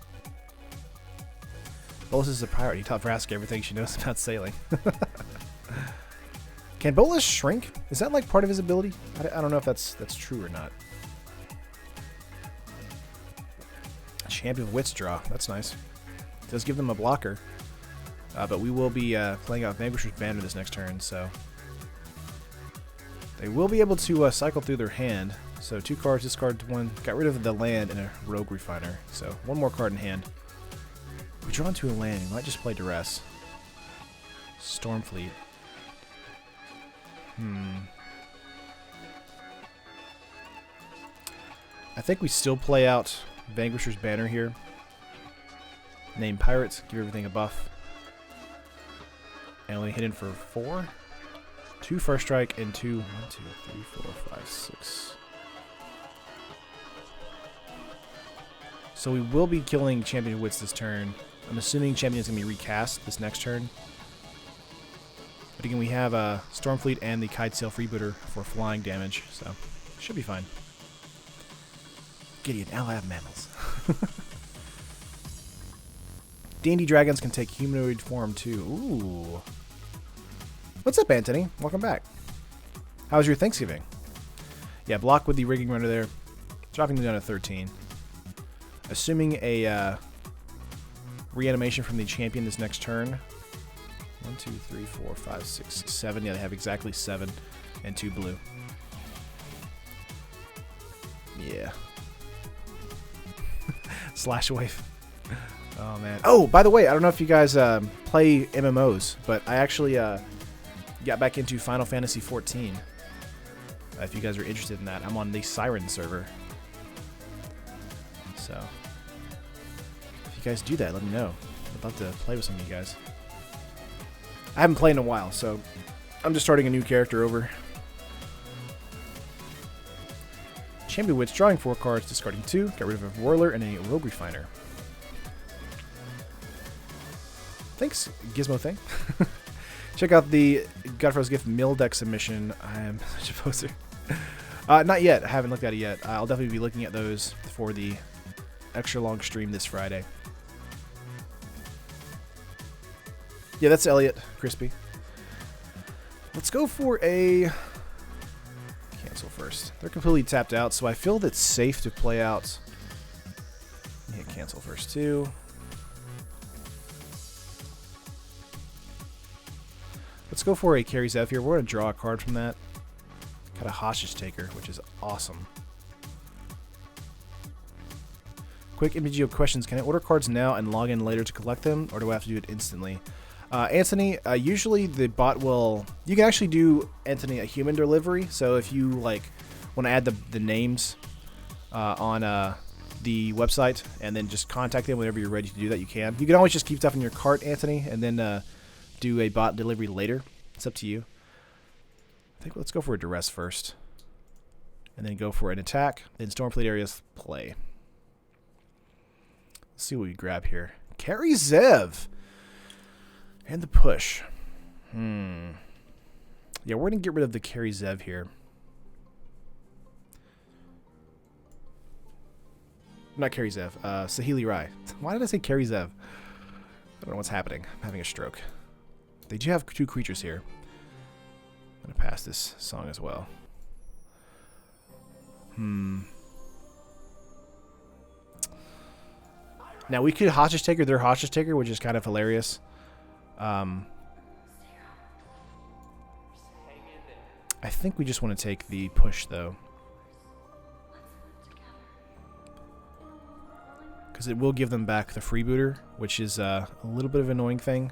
S1: Bolas is a pirate. He taught Vraska everything she knows about sailing. Can Bolas shrink? Is that like part of his ability? I don't know if that's true or not. Champion of Wits draw. That's nice. Does give them a blocker. But we will be playing out Vanquisher's Banner this next turn, so they will be able to cycle through their hand. So 2 cards, discard 1, got rid of the land and a Rogue Refiner. So 1 more card in hand. We draw into a land, we might just play Duress. Stormfleet. I think we still play out Vanquisher's Banner here. Name Pirates, give everything a buff. And only hit in for 4. 2 first strike and 2. 1, 2, 3, 4, 5, 6. So we will be killing Champion of Wits this turn. I'm assuming Champion's going to be recast this next turn. But again, we have Stormfleet and the Kitesail Freebooter for flying damage, so should be fine. Gideon, ally of mammals. D&D dragons can take humanoid form too. Ooh. What's up, Anthony? Welcome back. How was your Thanksgiving? Yeah, block with the rigging runner there. Dropping them down to 13. Assuming a reanimation from the champion this next turn. 1, 2, 3, 4, 5, 6, 7. Yeah, they have exactly 7 and 2 blue. Yeah. Slash wave. Oh, man. Oh, by the way, I don't know if you guys play MMOs, but I actually got back into Final Fantasy XIV. If you guys are interested in that, I'm on the Siren server. So, if you guys do that, let me know. I'd love to play with some of you guys. I haven't played in a while, so I'm just starting a new character over. Champion Wits, drawing 4 cards, discarding 2, got rid of a Whirler and a Rogue Refiner. Thanks, Gizmo Thing. Check out the Godfather's Gift Mill Deck submission. I am such a poser. Not yet. I haven't looked at it yet. I'll definitely be looking at those for the extra long stream this Friday. Yeah, that's Elliot. Crispy. Let's go for a cancel first. They're completely tapped out, so I feel that it's safe to play out. Yeah, cancel first too. Let's go for a Carry Zev here. We're going to draw a card from that. Got a Hostage Taker, which is awesome. Quick MTGO questions. Can I order cards now and log in later to collect them, or do I have to do it instantly? Anthony, usually the bot will... You can actually do, Anthony, a human delivery. So if you like want to add the names on the website and then just contact them whenever you're ready to do that, you can. You can always just keep stuff in your cart, Anthony, and then do a bot delivery later. It's up to you. I think let's go for a Duress first. And then go for an attack. Then Stormfleet areas play. Let's see what we grab here. Carry Zev! And the push. Yeah, we're going to get rid of the Carry Zev here. Not Carry Zev. Saheeli Rai. Why did I say Carry Zev? I don't know what's happening. I'm having a stroke. They do have 2 creatures here. I'm going to pass this song as well. Now, we could Hostage Taker their Hostage Taker, which is kind of hilarious. I think we just want to take the push, though. Because it will give them back the Freebooter, which is a little bit of an annoying thing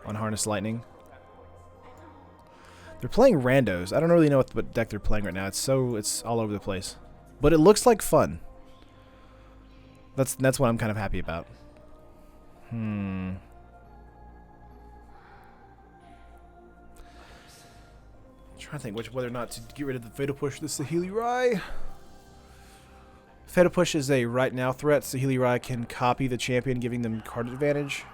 S1: on Harness Lightning. They're playing randos. I don't really know what deck they're playing right now. It's all over the place. But it looks like fun. That's what I'm kind of happy about. Trying to think whether or not to get rid of the Fatal Push. The Saheeli Rai. Fatal Push is a right now threat. Saheeli Rai can copy the champion, giving them card advantage.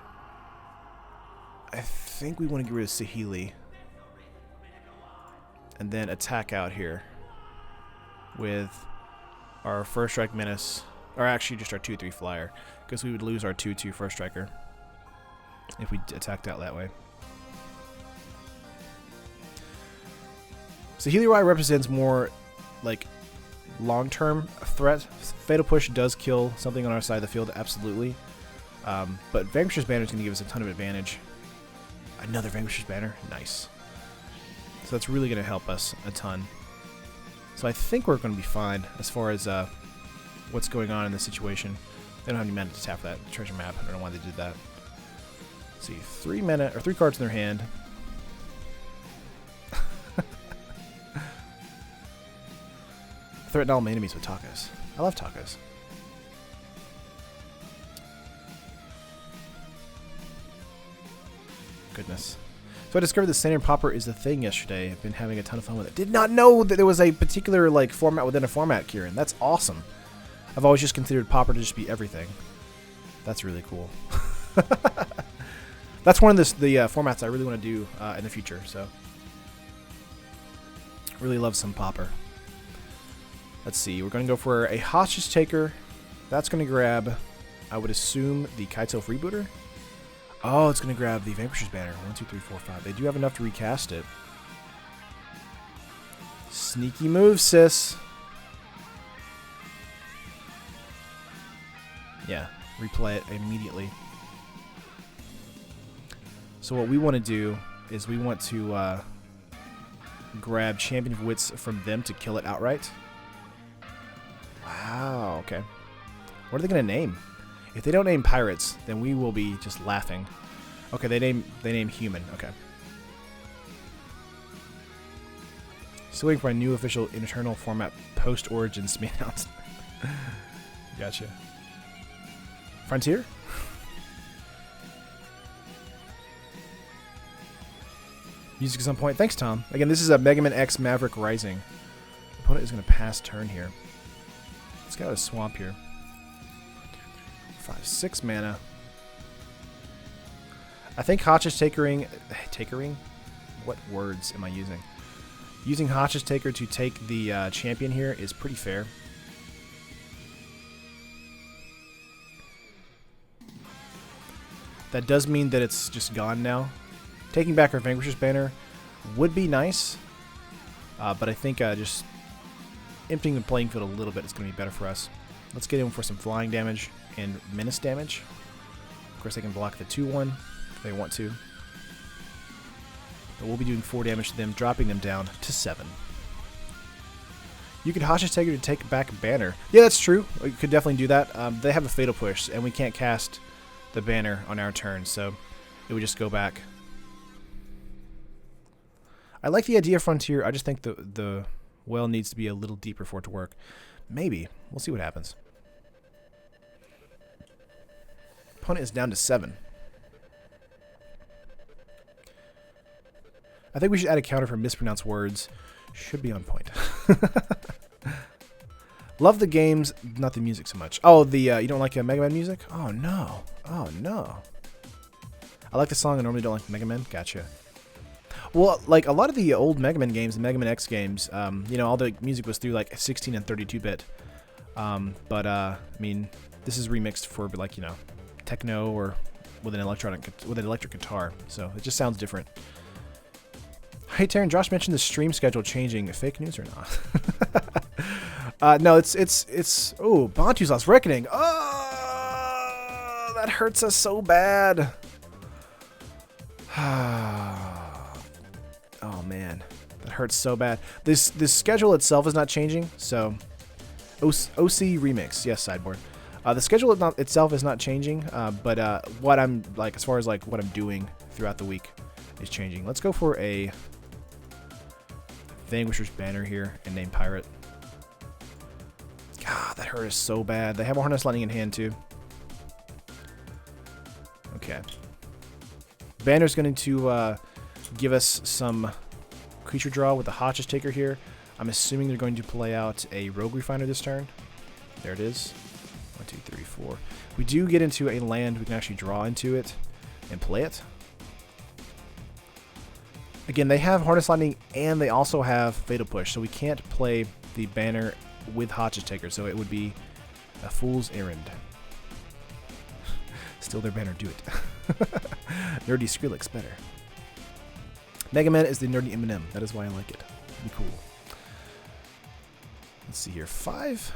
S1: I think we want to get rid of Saheeli. And then attack out here with our First Strike Menace. Or actually just our 2/3 flyer. Because we would lose our 2/2 First Striker if we attacked out that way. Saheeli Rai represents more like long-term threat. Fatal Push does kill something on our side of the field, absolutely. But Vanquisher's Banner is going to give us a ton of advantage. Another Vanquisher's Banner, nice. So that's really going to help us a ton. So I think we're going to be fine as far as what's going on in this situation. They don't have any mana to tap that treasure map. I don't know why they did that. Let's see, 3 mana or 3 cards in their hand. Threaten all my enemies with tacos. I love tacos. Goodness. So I discovered the Standard Popper is the thing yesterday. I've been having a ton of fun with it. Did not know that there was a particular like format within a format, Kieran. That's awesome. I've always just considered Popper to just be everything. That's really cool. That's one of the formats I really want to do in the future. So really love some Popper. Let's see. We're going to go for a Hostage Taker. That's going to grab, I would assume, the Kaito Freebooter. Oh, it's going to grab the Vanquisher's Banner. 1, 2, 3, 4, 5. They do have enough to recast it. Sneaky move, sis. Yeah, replay it immediately. So what we want to do is we want to grab Champion of Wits from them to kill it outright. Wow, okay. What are they going to name? If they don't name Pirates, then we will be just laughing. Okay, they name Human. Okay. Still waiting for a new official internal format post-Origins to be announced. Gotcha. Frontier? Music is on point. Thanks, Tom. Again, this is a Mega Man X Maverick Rising. Opponent is going to pass turn here. Let's get out of Swamp here. 5, 6 mana. I think Hostage Takering... What words am I using? Using Hostage Taker to take the champion here is pretty fair. That does mean that it's just gone now. Taking back our Vanquisher's Banner would be nice, but I think just emptying the playing field a little bit is going to be better for us. Let's get in for some flying damage and menace damage. Of course, they can block the 2-1 if they want to. But we'll be doing 4 damage to them, dropping them down to 7. You could Hostage Taker to take back Banner. Yeah, that's true. We could definitely do that. They have a Fatal Push, and we can't cast the Banner on our turn, so it would just go back. I like the idea of Frontier. I just think the well needs to be a little deeper for it to work. Maybe. We'll see what happens. Opponent is down to 7. I think we should add a counter for mispronounced words. Should be on point. Love the games, not the music so much. Oh, the you don't like Mega Man music? Oh, no. Oh, no. I like the song. I normally don't like Mega Man. Gotcha. Well, like a lot of the old Mega Man games, the Mega Man X games, you know, all the music was through like 16 and 32-bit. I mean, this is remixed for like, you know, techno or with an electric guitar, so it just sounds different. Hey, Taryn, Josh mentioned the stream schedule changing. Fake news or not? No, it's. Oh, Bantu's Lost Reckoning. Oh, that hurts us so bad. Oh man, that hurts so bad. This schedule itself is not changing, so OC remix, yes, sideboard. The schedule itself is not changing, but what I'm like as far as like what I'm doing throughout the week is changing. Let's go for a Vanquisher's Banner here and name Pirate. God, that hurt us so bad. They have a Harness Lightning in hand too. Okay. Banner's going to give us some creature draw with the Hostage Taker here. I'm assuming they're going to play out a Rogue Refiner this turn. There it is. 1, 2, 3, 4. We do get into a land we can actually draw into it and play it. Again, they have Harness Lightning and they also have Fatal Push, so we can't play the Banner with Hostage Taker, so it would be a fool's errand. Still their Banner, do it. Nerdy Skrillex better. Mega Man is the nerdy Eminem. That is why I like it. Be cool. Let's see here. 5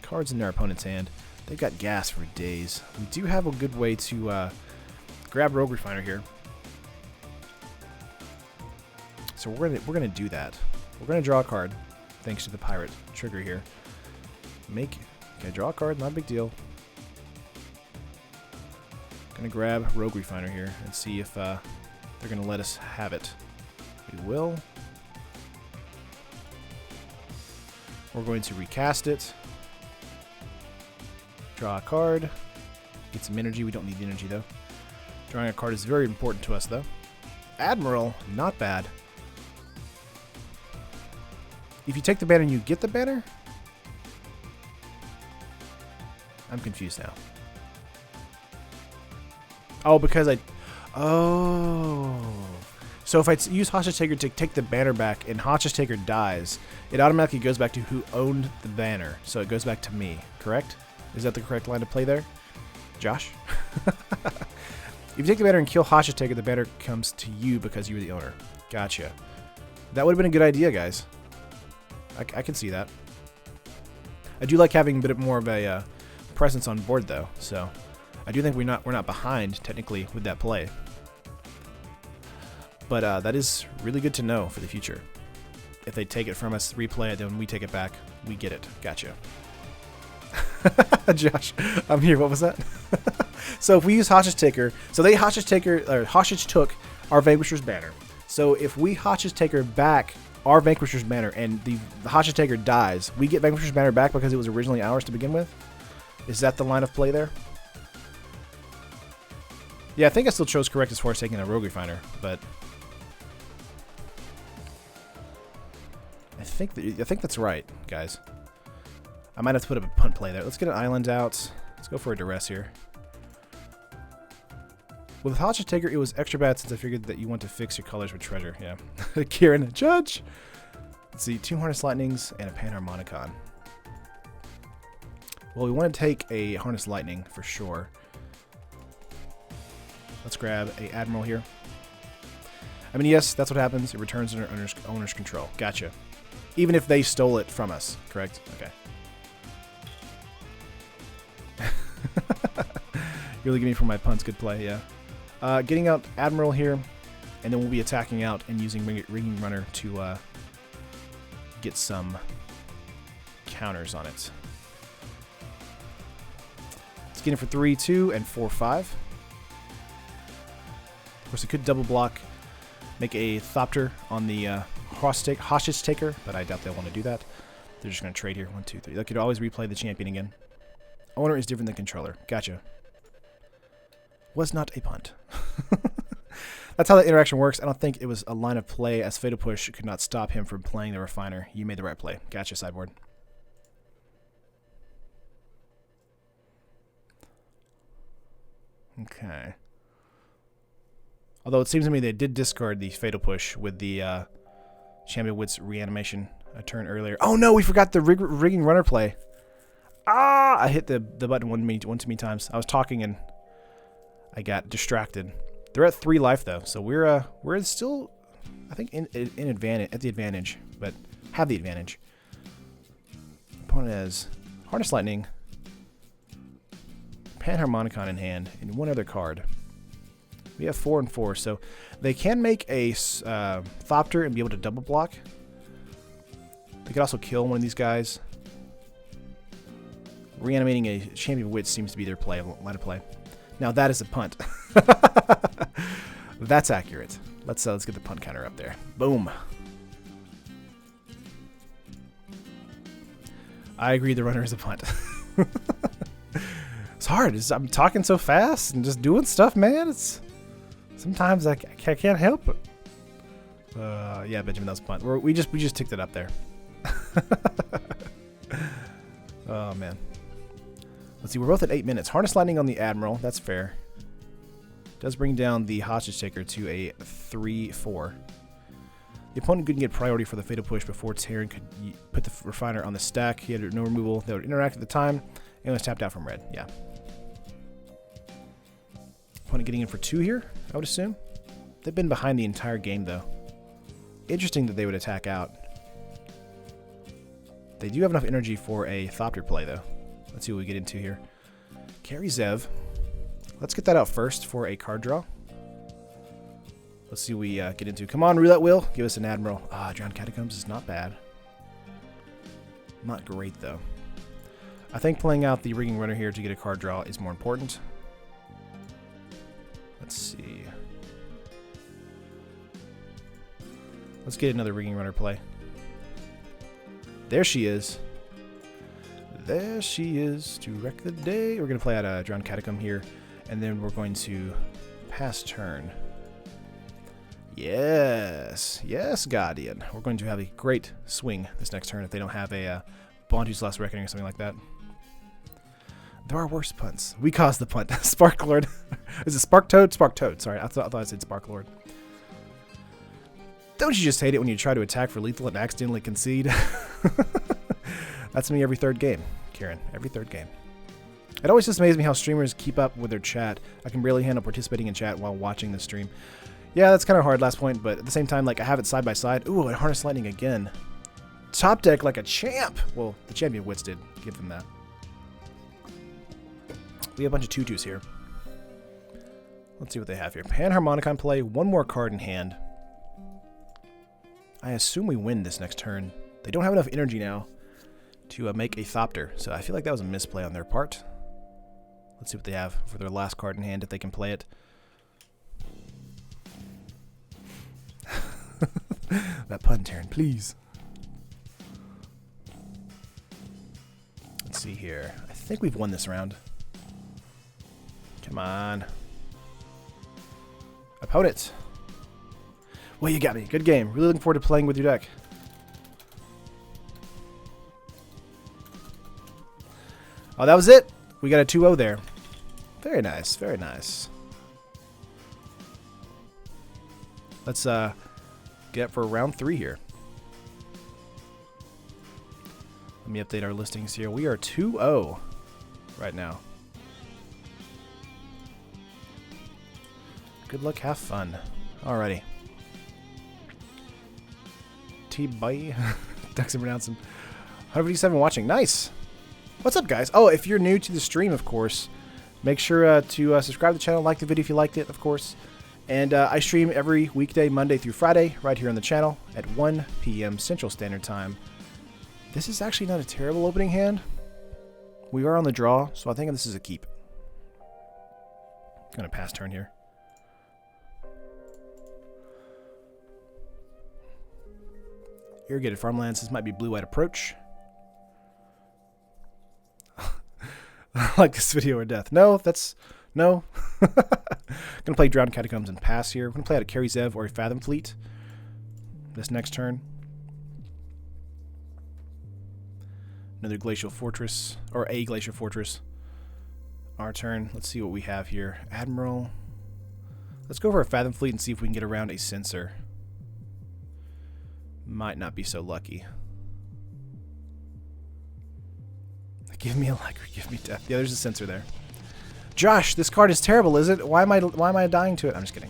S1: cards in their opponent's hand. They've got gas for days. We do have a good way to grab Rogue Refiner here. So we're gonna do that. We're gonna draw a card, thanks to the pirate trigger here. Okay, draw a card, not a big deal. Gonna grab Rogue Refiner here and see if they're gonna let us have it. We will. We're going to recast it. Draw a card. Get some energy. We don't need the energy though. Drawing a card is very important to us though. Admiral, not bad. If you take the banner and you get the banner? I'm confused now. Oh, because oh. So if I use Hostage Taker to take the banner back and Hostage Taker dies, it automatically goes back to who owned the banner. So it goes back to me, correct? Is that the correct line to play there? Josh? If you take the banner and kill Hostage Taker, the banner comes to you because you were the owner. Gotcha. That would have been a good idea, guys. I can see that. I do like having a bit more of a presence on board, though. So I do think we're not behind technically with that play. But that is really good to know for the future. If they take it from us, replay it, then when we take it back, we get it. Gotcha. Josh, I'm here. What was that? So if we use Hostage Taker, so they Hostage took our Vanquisher's banner. So if we Hostage Taker back our Vanquisher's banner and the Hostage Taker dies, we get Vanquisher's banner back because it was originally ours to begin with? Is that the line of play there? Yeah, I think I still chose correct as far as taking a Rogue Refiner, but I think that's right, guys. I might have to put up a punt play there. Let's get an island out. Let's go for a duress here. With Hostage Taker, it was extra bad since I figured that you want to fix your colors with treasure. Yeah. Kieran, judge. Let's see, 2 Harness Lightnings and a Panharmonicon. Well, we want to take a Harness Lightning for sure. Let's grab a Admiral here. I mean, yes, that's what happens. It returns under owner's control. Gotcha. Even if they stole it from us, correct? Okay. Really getting me for my punts. Good play, yeah. Getting out Admiral here, and then we'll be attacking out and using Ringing Runner to get some counters on it. Let's get in for 3-2 and 4-5. Of course, it could double block, make a Thopter on the Hostage Taker, but I doubt they'll want to do that. They're just going to trade here. 1, 2, 3. They could always replay the champion again. Owner is different than controller. Gotcha. Was not a punt. That's how the interaction works. I don't think it was a line of play, as Fatal Push could not stop him from playing the Refiner. You made the right play. Gotcha, sideboard. Okay. Although it seems to me they did discard the Fatal Push with the Champion Wit's reanimation a turn earlier. Oh no, we forgot the Rigging Runner play. Ah! I hit the button one too many times. I was talking and I got distracted. They're at 3 life though, so we're still, I think, at the advantage, but have the advantage. Opponent has Harness Lightning, Panharmonicon in hand, and 1 other card. We have 4 and 4, so they can make a Thopter and be able to double block. They could also kill one of these guys. Reanimating a Champion Wit seems to be their line of play. Now that is a punt. That's accurate. Let's get the punt counter up there. Boom. I agree. The runner is a punt. It's hard. I'm talking so fast and just doing stuff, man. Sometimes I can't help it. Yeah, Benjamin, that was a punt. We just ticked it up there. Oh man. Let's see, we're both at 8 minutes. Harness Lightning on the Admiral, that's fair. Does bring down the Hostage Taker to a 3-4. The opponent couldn't get priority for the Fatal Push before Terran could put the Refiner on the stack. He had no removal that would interact at the time, and was tapped out from red. Yeah. Opponent getting in for 2 here, I would assume. They've been behind the entire game, though. Interesting that they would attack out. They do have enough energy for a Thopter play, though. Let's see what we get into here. Carry Zev. Let's get that out first for a card draw. Let's see what we get into. Come on, roulette wheel. Give us an Admiral. Drowned Catacombs is not bad. Not great, though. I think playing out the Rigging Runner here to get a card draw is more important. Let's see. Let's get another Rigging Runner play. There she is. There she is to wreck the day. We're going to play out a Drowned Catacomb here, and then we're going to pass turn. Yes. Yes, Guardian. We're going to have a great swing this next turn if they don't have a Bondu's Last Reckoning or something like that. There are worse punts. We caused the punt. Sparklord. Is it Spark Toad? Spark Toad. Sorry, I thought I said Sparklord. Don't you just hate it when you try to attack for lethal and accidentally concede? That's me every third game, Karen. Every third game. It always just amazes me how streamers keep up with their chat. I can barely handle participating in chat while watching the stream. Yeah, that's kind of hard, last point, but at the same time, like, I have it side by side. Ooh, and Harness Lightning again. Top deck like a champ. Well, the Champion Wits did. Give them that. We have a bunch of tutus here. Let's see what they have here. Panharmonicon play. One more card in hand. I assume we win this next turn. They don't have enough energy now to make a Thopter, so I feel like that was a misplay on their part. Let's see what they have for their last card in hand, if they can play it. That pun, Taryn, please. Let's see here. I think we've won this round. Come on. Opponent. Well, you got me. Good game. Really looking forward to playing with your deck. Oh, that was it. We got a 2-0 there. Very nice. Very nice. Let's get up for round 3 here. Let me update our listings here. We are 2-0 right now. Good luck. Have fun. Alrighty. T-bye. Ducks and pronounce him. 157 watching. Nice. What's up, guys? Oh, if you're new to the stream, of course, make sure to subscribe to the channel, like the video if you liked it, of course. And I stream every weekday, Monday through Friday, right here on the channel at 1 p.m. Central Standard Time. This is actually not a terrible opening hand. We are on the draw, so I think this is a keep. Gonna pass turn here. Irrigated farmlands. This might be blue-white approach. Like this video or death. No, that's... No. Gonna play Drowned Catacombs and pass here. We're gonna play out a Carry Zev or a Fathom Fleet this next turn. Another Glacial Fortress, or a Glacial Fortress. Our turn. Let's see what we have here. Admiral. Let's go for a Fathom Fleet and see if we can get around a Censor. Might not be so lucky. Give me Allegra, give me death. Yeah, there's a Censor there. Josh, this card is terrible, is it? Why am I dying to it? I'm just kidding.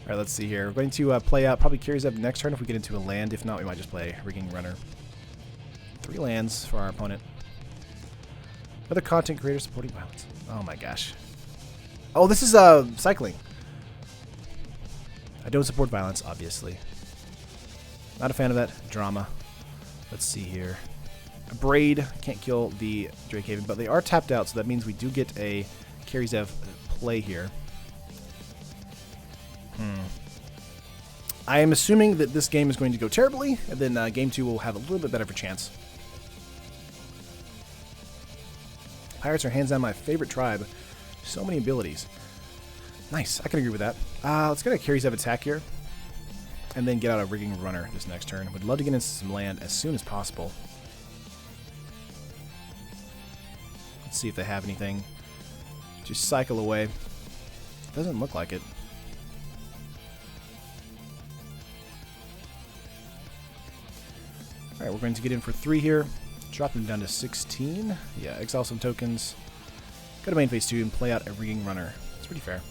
S1: Alright, let's see here. We're going to play out probably Carries up next turn if we get into a land. If not, we might just play Rigging Runner. 3 lands for our opponent. Other content creator supporting violence. Oh my gosh. Oh, this is cycling. I don't support violence, obviously. Not a fan of that drama. Let's see here. A Braid can't kill the Drakehaven, but they are tapped out, so that means we do get a Carry Zev play here. I am assuming that this game is going to go terribly, and then game 2 will have a little bit better of a chance. Pirates are hands down my favorite tribe. So many abilities. Nice, I can agree with that. Let's get a Carry Zev attack here, and then get out a Rigging Runner this next turn. Would love to get into some land as soon as possible. Let's see if they have anything. Just cycle away. Doesn't look like it. Alright, we're going to get in for 3 here. Drop them down to 16. Yeah, exile some tokens. Go to main phase 2 and play out a Rigging Runner. It's pretty fair.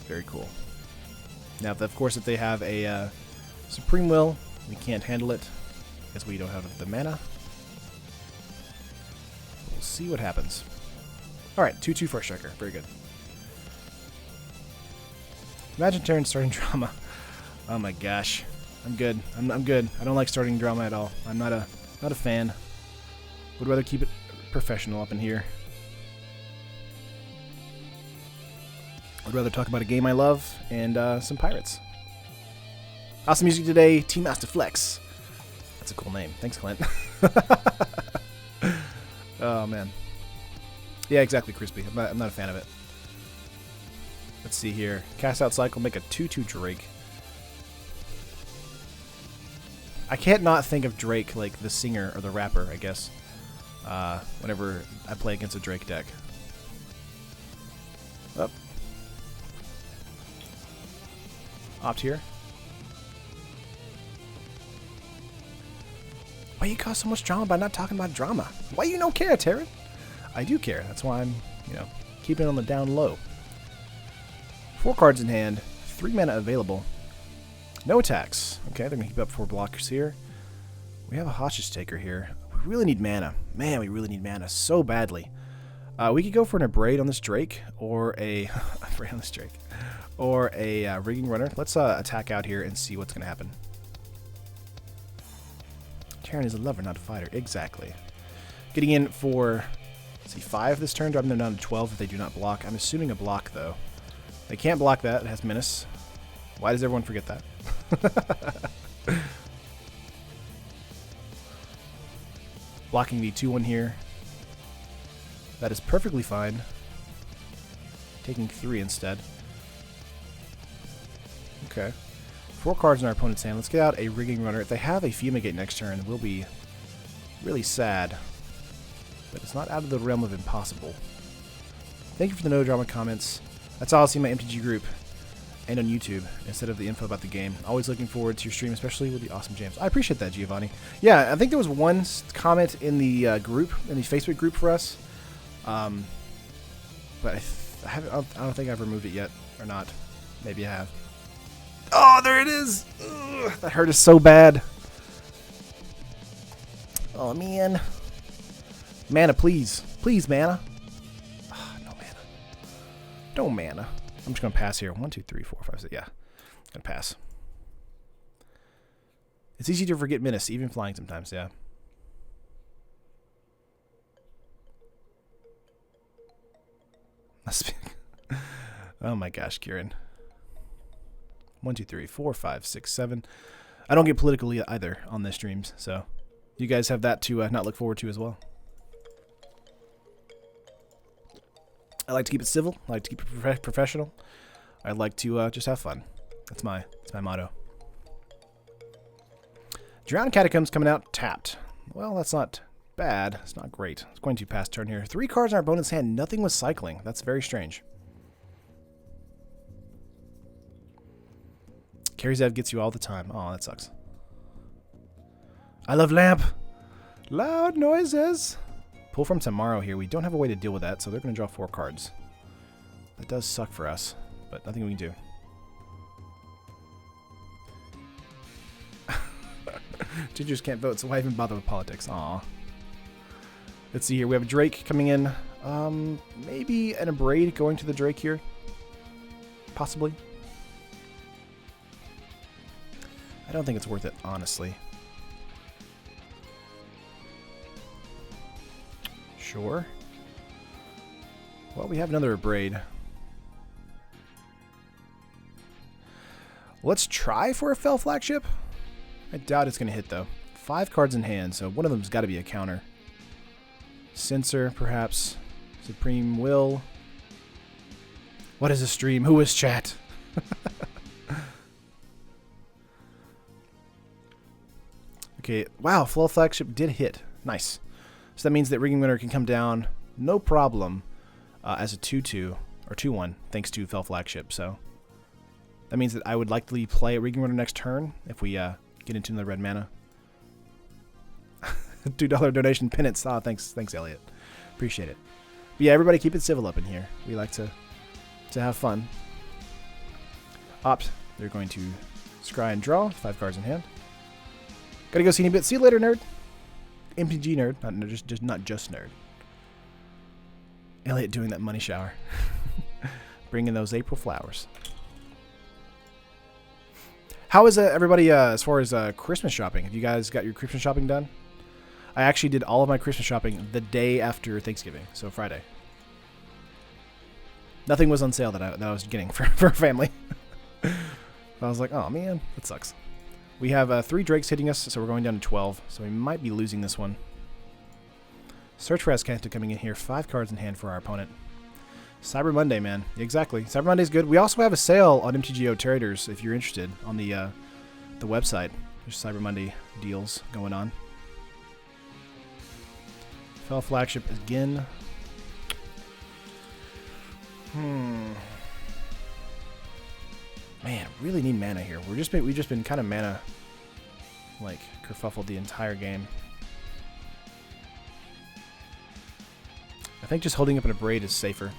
S1: Very cool. Now, of course, if they have a Supreme Will, we can't handle it because we don't have the mana. We'll see what happens. Alright, 2/2 First Striker. Very good. Imagine turn starting drama. Oh my gosh. I'm good. I'm good. I don't like starting drama at all. I'm not a fan. Would rather keep it professional up in here. I'd rather talk about a game I love and some pirates. Awesome music today, Team Master Flex. That's a cool name. Thanks, Clint. Oh man. Yeah, exactly, Crispy. I'm not a fan of it. Let's see here. Cast out cycle, make a 2/2 Drake. I can't not think of Drake like the singer or the rapper, I guess. Whenever I play against a Drake deck. Up. Opt here. Why you cause so much drama by not talking about drama? Why you don't care, Taryn? I do care. That's why I'm, keeping it on the down low. 4 cards in hand, 3 mana available. No attacks. Okay, they're gonna keep up 4 blockers here. We have a hostage taker here. We really need mana. Man, we really need mana so badly. We could go for an Abrade on this Drake, or a Abrade on this Drake, or a Rigging Runner. Let's attack out here and see what's gonna happen. Terran is a lover, not a fighter. Exactly. Getting in for, let's see, 5 this turn, driving them down to 12 if they do not block. I'm assuming a block, though. They can't block that. It has Menace. Why does everyone forget that? Blocking the 2/1 here. That is perfectly fine. Taking 3 instead. Okay. 4 cards in our opponent's hand. Let's get out a Rigging Runner. If they have a Fumigate next turn, we'll be really sad. But it's not out of the realm of impossible. Thank you for the no drama comments. That's all I'll see in my MTG group and on YouTube instead of the info about the game. Always looking forward to your stream, especially with the awesome jams. I appreciate that, Giovanni. Yeah, I think there was one comment in the group, in the Facebook group for us. But I don't think I've removed it yet, or not. Maybe I have. Oh, there it is! Ugh, that hurt us so bad. Oh, man. Mana, please. Please, mana. Oh, no mana. No mana. I'm just going to pass here. 1, 2, 3, 4, 5, 6. Yeah. Going to pass. It's easy to forget Menace, even flying sometimes, yeah. Oh my gosh, Kieran. 1, 2, 3, 4, 5, 6, 7. I don't get political either on the streams, so you guys have that to not look forward to as well. I like to keep it civil. I like to keep it professional. I like to just have fun. That's my motto. Drowned Catacombs coming out tapped. Well, that's not bad. It's not great. It's going to pass turn here. 3 cards in our opponent's hand. Nothing was cycling. That's very strange. Carries Ev gets you all the time. Oh, that sucks. I love lamp. Loud noises. Pull from tomorrow here. We don't have a way to deal with that, so they're going to draw 4 cards. That does suck for us, but nothing we can do. Gingers can't vote, so why even bother with politics? Aw. Let's see here. We have a Drake coming in. Maybe an Abrade going to the Drake here. Possibly. I don't think it's worth it, honestly. Sure. Well, we have another Abrade. Let's try for a Fell Flagship. I doubt it's going to hit, though. 5 cards in hand, so one of them's got to be a counter. Censor, perhaps. Supreme Will. What is a stream? Who is chat? Okay, wow, Fell Flagship did hit. Nice. So that means that Rigging Runner can come down, no problem, as a 2/2, or 2/1, thanks to Fell Flagship. So that means that I would likely play a Rigging Runner next turn if we get into the red mana. $2 donation penance. Ah, thanks, Elliot. Appreciate it. But yeah, everybody keep it civil up in here. We like to have fun. Opt. They're going to Scry and draw. 5 cards in hand. Gotta go see you in a bit. See you later, nerd. MTG nerd. Not just nerd. Elliot doing that money shower. Bringing those April flowers. How is everybody as far as Christmas shopping? Have you guys got your Christmas shopping done? I actually did all of my Christmas shopping the day after Thanksgiving, so Friday. Nothing was on sale that I was getting for family. I was like, oh man, that sucks. We have 3 Drakes hitting us, so we're going down to 12. So we might be losing this one. Search for Azcanta coming in here. 5 cards in hand for our opponent. Cyber Monday, man. Exactly. Cyber Monday's good. We also have a sale on MTGO Traders if you're interested on the website. There's Cyber Monday deals going on. Fell Flagship again. Man, really need mana here. We've just been kind of mana like kerfuffled the entire game. I think just holding up in a braid is safer.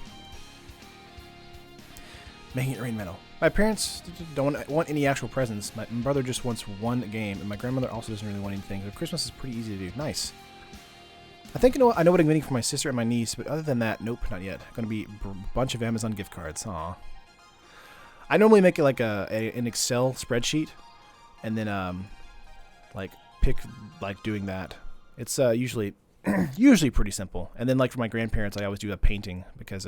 S1: Making it rain metal. My parents don't want any actual presents. My brother just wants one game, and my grandmother also doesn't really want anything. So Christmas is pretty easy to do. Nice. I think I know what I'm getting for my sister and my niece, but other than that, nope, not yet. Going to be a bunch of Amazon gift cards. Aw. I normally make it like an Excel spreadsheet, and then like pick like doing that. It's usually pretty simple. And then like for my grandparents, I always do a painting because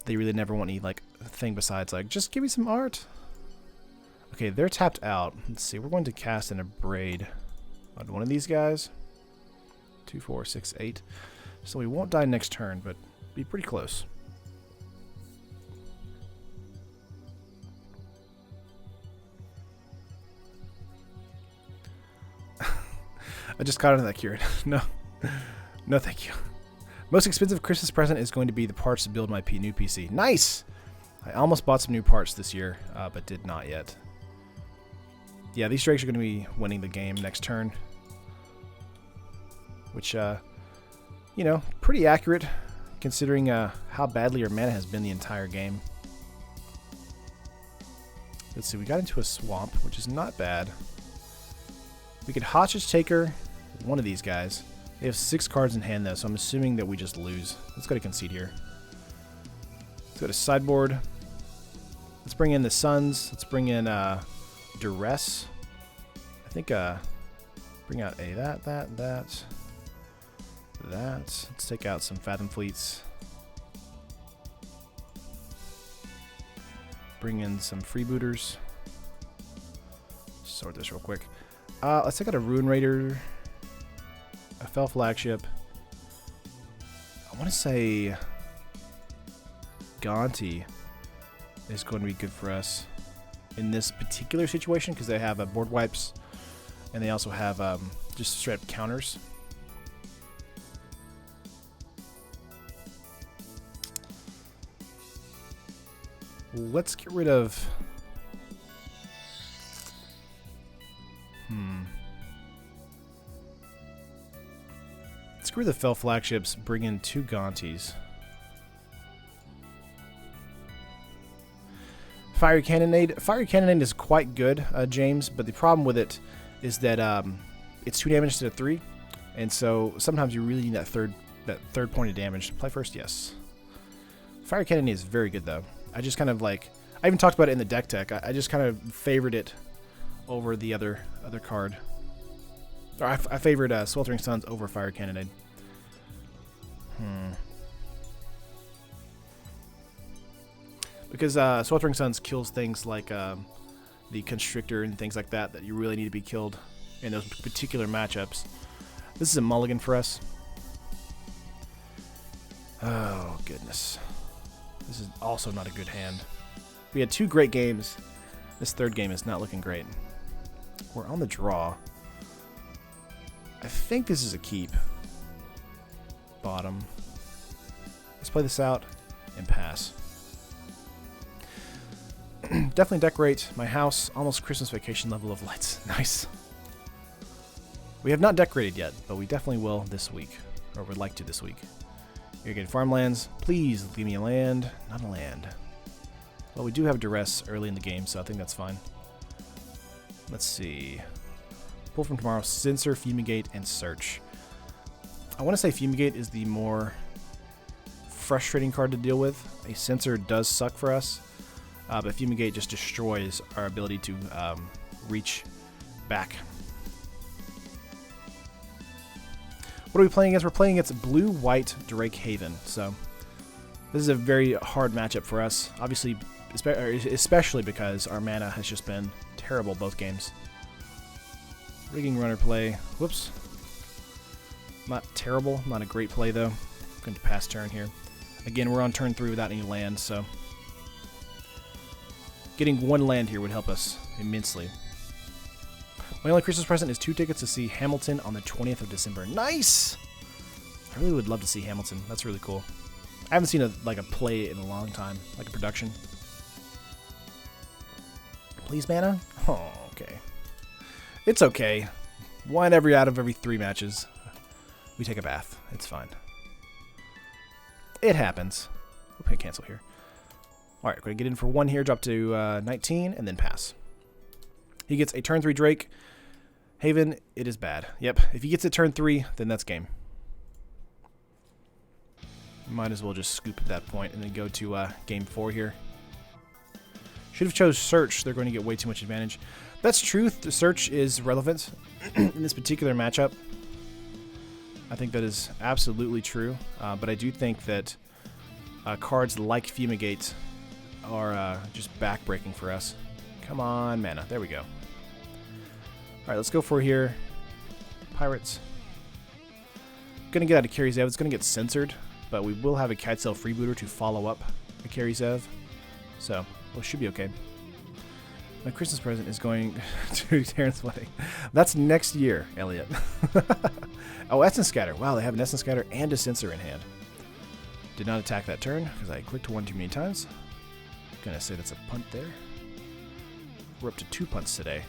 S1: they really never want any like thing besides like just give me some art. Okay, they're tapped out. Let's see. We're going to cast in a braid on one of these guys. 2, 4, 6, 8. So we won't die next turn, but be pretty close. I just caught on that cured. No. No, thank you. Most expensive Christmas present is going to be the parts to build my new PC. Nice! I almost bought some new parts this year, but did not yet. Yeah, these Drakes are going to be winning the game next turn. Which, you know, pretty accurate considering how badly our mana has been the entire game. Let's see, we got into a swamp, which is not bad. We could Hostage Taker one of these guys. They have 6 cards in hand, though, so I'm assuming that we just lose. Let's go to Concede here. Let's go to Sideboard. Let's bring in the Suns. Let's bring in Duress. I think bring out that. Let's take out some Fathom Fleets. Bring in some Freebooters. Sort this real quick. Let's take out a Ruin Raider. A Fell Flagship. I want to say Gonti is going to be good for us in this particular situation because they have board wipes and they also have just straight up counters. Let's get rid of... Screw the Fell Flagships, bring in 2 Gontis. Fiery Cannonade. Fiery Cannonade is quite good, James, but the problem with it is that it's 2 damage to 3, and so sometimes you really need that third point of damage. Play first, yes. Fiery Cannonade is very good, though. I just kind of like... I even talked about it in the deck tech. I just kind of favored it over the other card. Or I favored Sweltering Suns over Fire Cannonade. Because Sweltering Suns kills things like the Constrictor and things like that you really need to be killed in those particular matchups. This is a mulligan for us. Oh, goodness. This is also not a good hand. We had 2 great games. This third game is not looking great. We're on the draw. I think this is a keep. Bottom. Let's play this out and pass. Definitely decorate my house. Almost Christmas vacation level of lights. Nice. We have not decorated yet, but we definitely will this week. Or would like to this week. Irrigated farmlands. Please give me a land. Not a land. Well, we do have duress early in the game, so I think that's fine. Let's see. Pull from tomorrow, Censor, Fumigate, and Search. I want to say Fumigate is the more frustrating card to deal with. A Censor does suck for us, but Fumigate just destroys our ability to reach back. What are we playing against? We're playing against Blue-White Drake Haven. So this is a very hard matchup for us. Obviously, especially because our mana has just been terrible both games. Rigging Runner play. Whoops. Not terrible. Not a great play, though. Going to pass turn here. Again, we're on turn 3 without any land, so getting one land here would help us immensely. My only Christmas present is 2 tickets to see Hamilton on the 20th of December. Nice! I really would love to see Hamilton. That's really cool. I haven't seen a play in a long time, like a production. Please, mana? Oh, okay. It's okay. One out of every 3 matches. We take a bath. It's fine. It happens. Okay, cancel here. Alright, we're going to get in for 1 here, drop to 19, and then pass. He gets a turn 3 Drake. Haven, it is bad. Yep, if he gets a turn 3, then that's game. Might as well just scoop at that point and then go to game 4 here. Should have chose Search. They're going to get way too much advantage. That's true. The Search is relevant in this particular matchup. I think that is absolutely true. But I do think that cards like Fumigate are just backbreaking for us. Come on, mana. There we go. All right, let's go for here. Pirates. Going to get out of Carry Zev. It's going to get censored, but we will have a Kitesail Freebooter to follow up a Carry Zev. So, well, should be okay. My Christmas present is going to Terrence's wedding. That's next year, Elliot. Oh, Essence Scatter. Wow, they have an Essence Scatter and a Censor in hand. Did not attack that turn because I clicked 1 too many times. Gonna say that's a punt there. We're up to 2 punts today.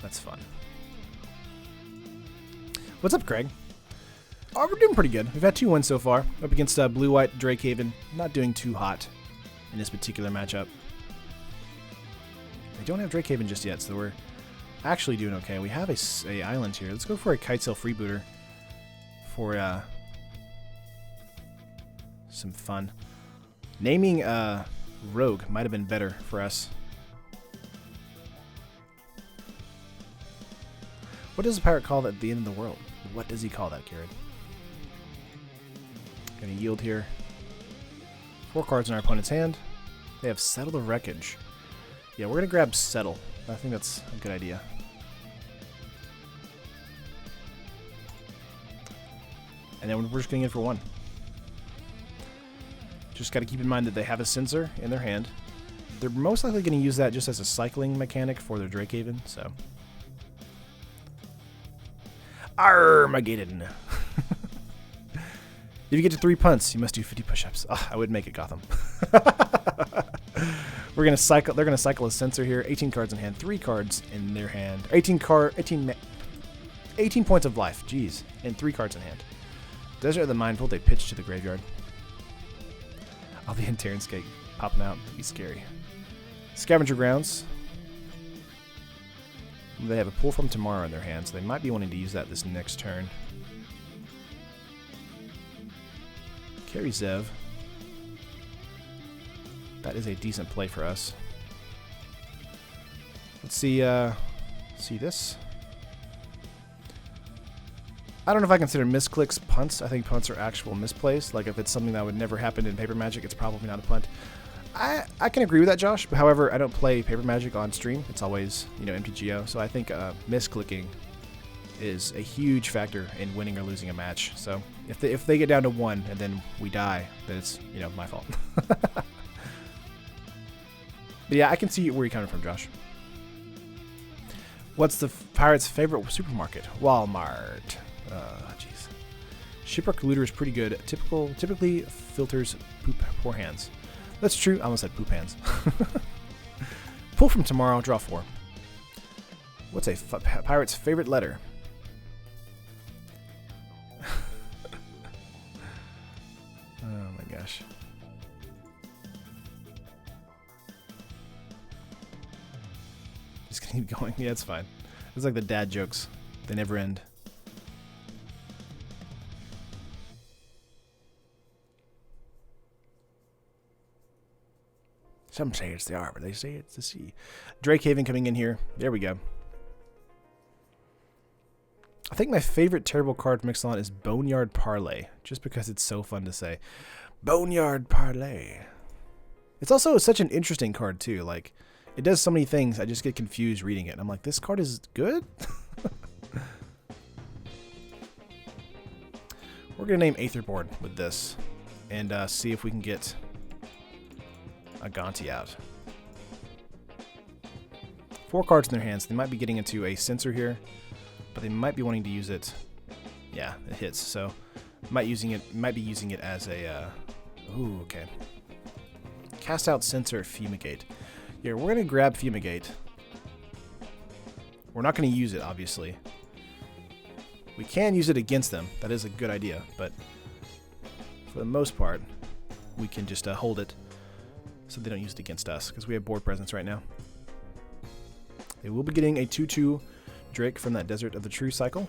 S1: That's fun. What's up, Craig? Oh, we're doing pretty good. We've had 2 wins so far. Up against Blue-White Drake Haven. Not doing too hot in this particular matchup. They don't have Drake Haven just yet, so we're actually doing okay. We have a island here. Let's go for a Kitesail Freebooter for some fun. Naming Rogue might have been better for us. What does a pirate call at the end of the world? What does he call that, Garrett? Gonna yield here. 4 cards in our opponent's hand. They have Settle the Wreckage. Yeah, we're gonna grab Settle. I think that's a good idea. And then we're just going in for 1. Just got to keep in mind that they have a Censor in their hand. They're most likely going to use that just as a cycling mechanic for their Drake Haven, so. Armageddon! If you get to 3 punts, you must do 50 push-ups. Oh, I would make it, Gotham. We're gonna cycle. They're gonna cycle a Censor here. 18 cards in hand. 3 cards in their hand. 18 points of life. Jeez, and 3 cards in hand. Desert of the Mindful. They pitch to the graveyard. I'll be in Terran's Gate, popping out. That'd be scary. Scavenger Grounds. They have a Pull from Tomorrow in their hands. So they might be wanting to use that this next turn. Carry Zev. That is a decent play for us. Let's see this. I don't know if I consider misclicks punts. I think punts are actual misplays. Like if it's something that would never happen in Paper Magic, it's probably not a punt. I can agree with that, Josh. But however, I don't play Paper Magic on stream. It's always, MTGO. So I think misclicking is a huge factor in winning or losing a match. So if they get down to 1 and then we die, then it's my fault. But yeah, I can see where you're coming from, Josh. What's the pirate's favorite supermarket? Walmart. Jeez. Shipwreck Looter is pretty good. Typically filters poor hands. That's true. I almost said poop hands. Pull from Tomorrow. Draw 4. What's a pirate's favorite letter? Oh my gosh. Just gonna keep going. Yeah, it's fine. It's like the dad jokes. They never end. Some say it's the R, but they say it's the C. Drake Haven coming in here. There we go. I think my favorite terrible card from Ixalan is Boneyard Parlay, just because it's so fun to say. Boneyard Parlay. It's also such an interesting card, too. Like, it does so many things, I just get confused reading it. And I'm like, this card is good? We're going to name Aetherborn with this and see if we can get a Gonti out. 4 cards in their hands. They might be getting into a Censor here, but they might be wanting to use it. Yeah, it hits. So might be using it as a. Ooh, okay. Cast out Censor, Fumigate. Yeah, we're gonna grab Fumigate. We're not gonna use it, obviously. We can use it against them. That is a good idea, but for the most part, we can just hold it so they don't use it against us, because we have board presence right now. They will be getting a 2/2 Drake from that Desert of the True cycle.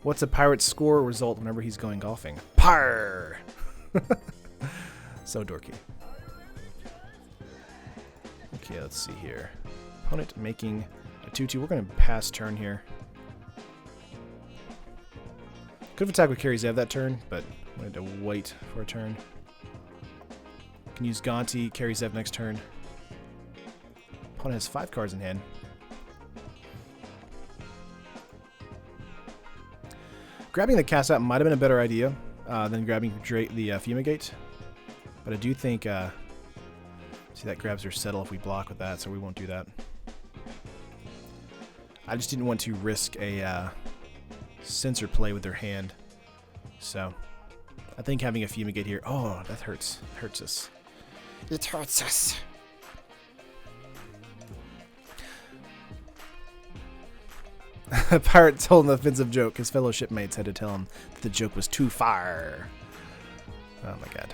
S1: What's a pirate's score result whenever he's going golfing? Parr! So dorky. Okay, let's see here. Opponent making a 2/2. We're going to pass turn here. Could have attacked with Carrie Zev that turn, but wanted to wait for a turn. Can use Gonti, Carrie Zev next turn. Opponent has 5 cards in hand. Grabbing the cast out might have been a better idea than grabbing the Fumigate. But I do think... see, that grabs their settle if we block with that, so we won't do that. I just didn't want to risk a Censor play with their hand. So, I think having a Fumigate here... Oh, that hurts. It hurts us. It hurts us. Pirate told an offensive joke. His fellow shipmates had to tell him that the joke was too far. Oh my god.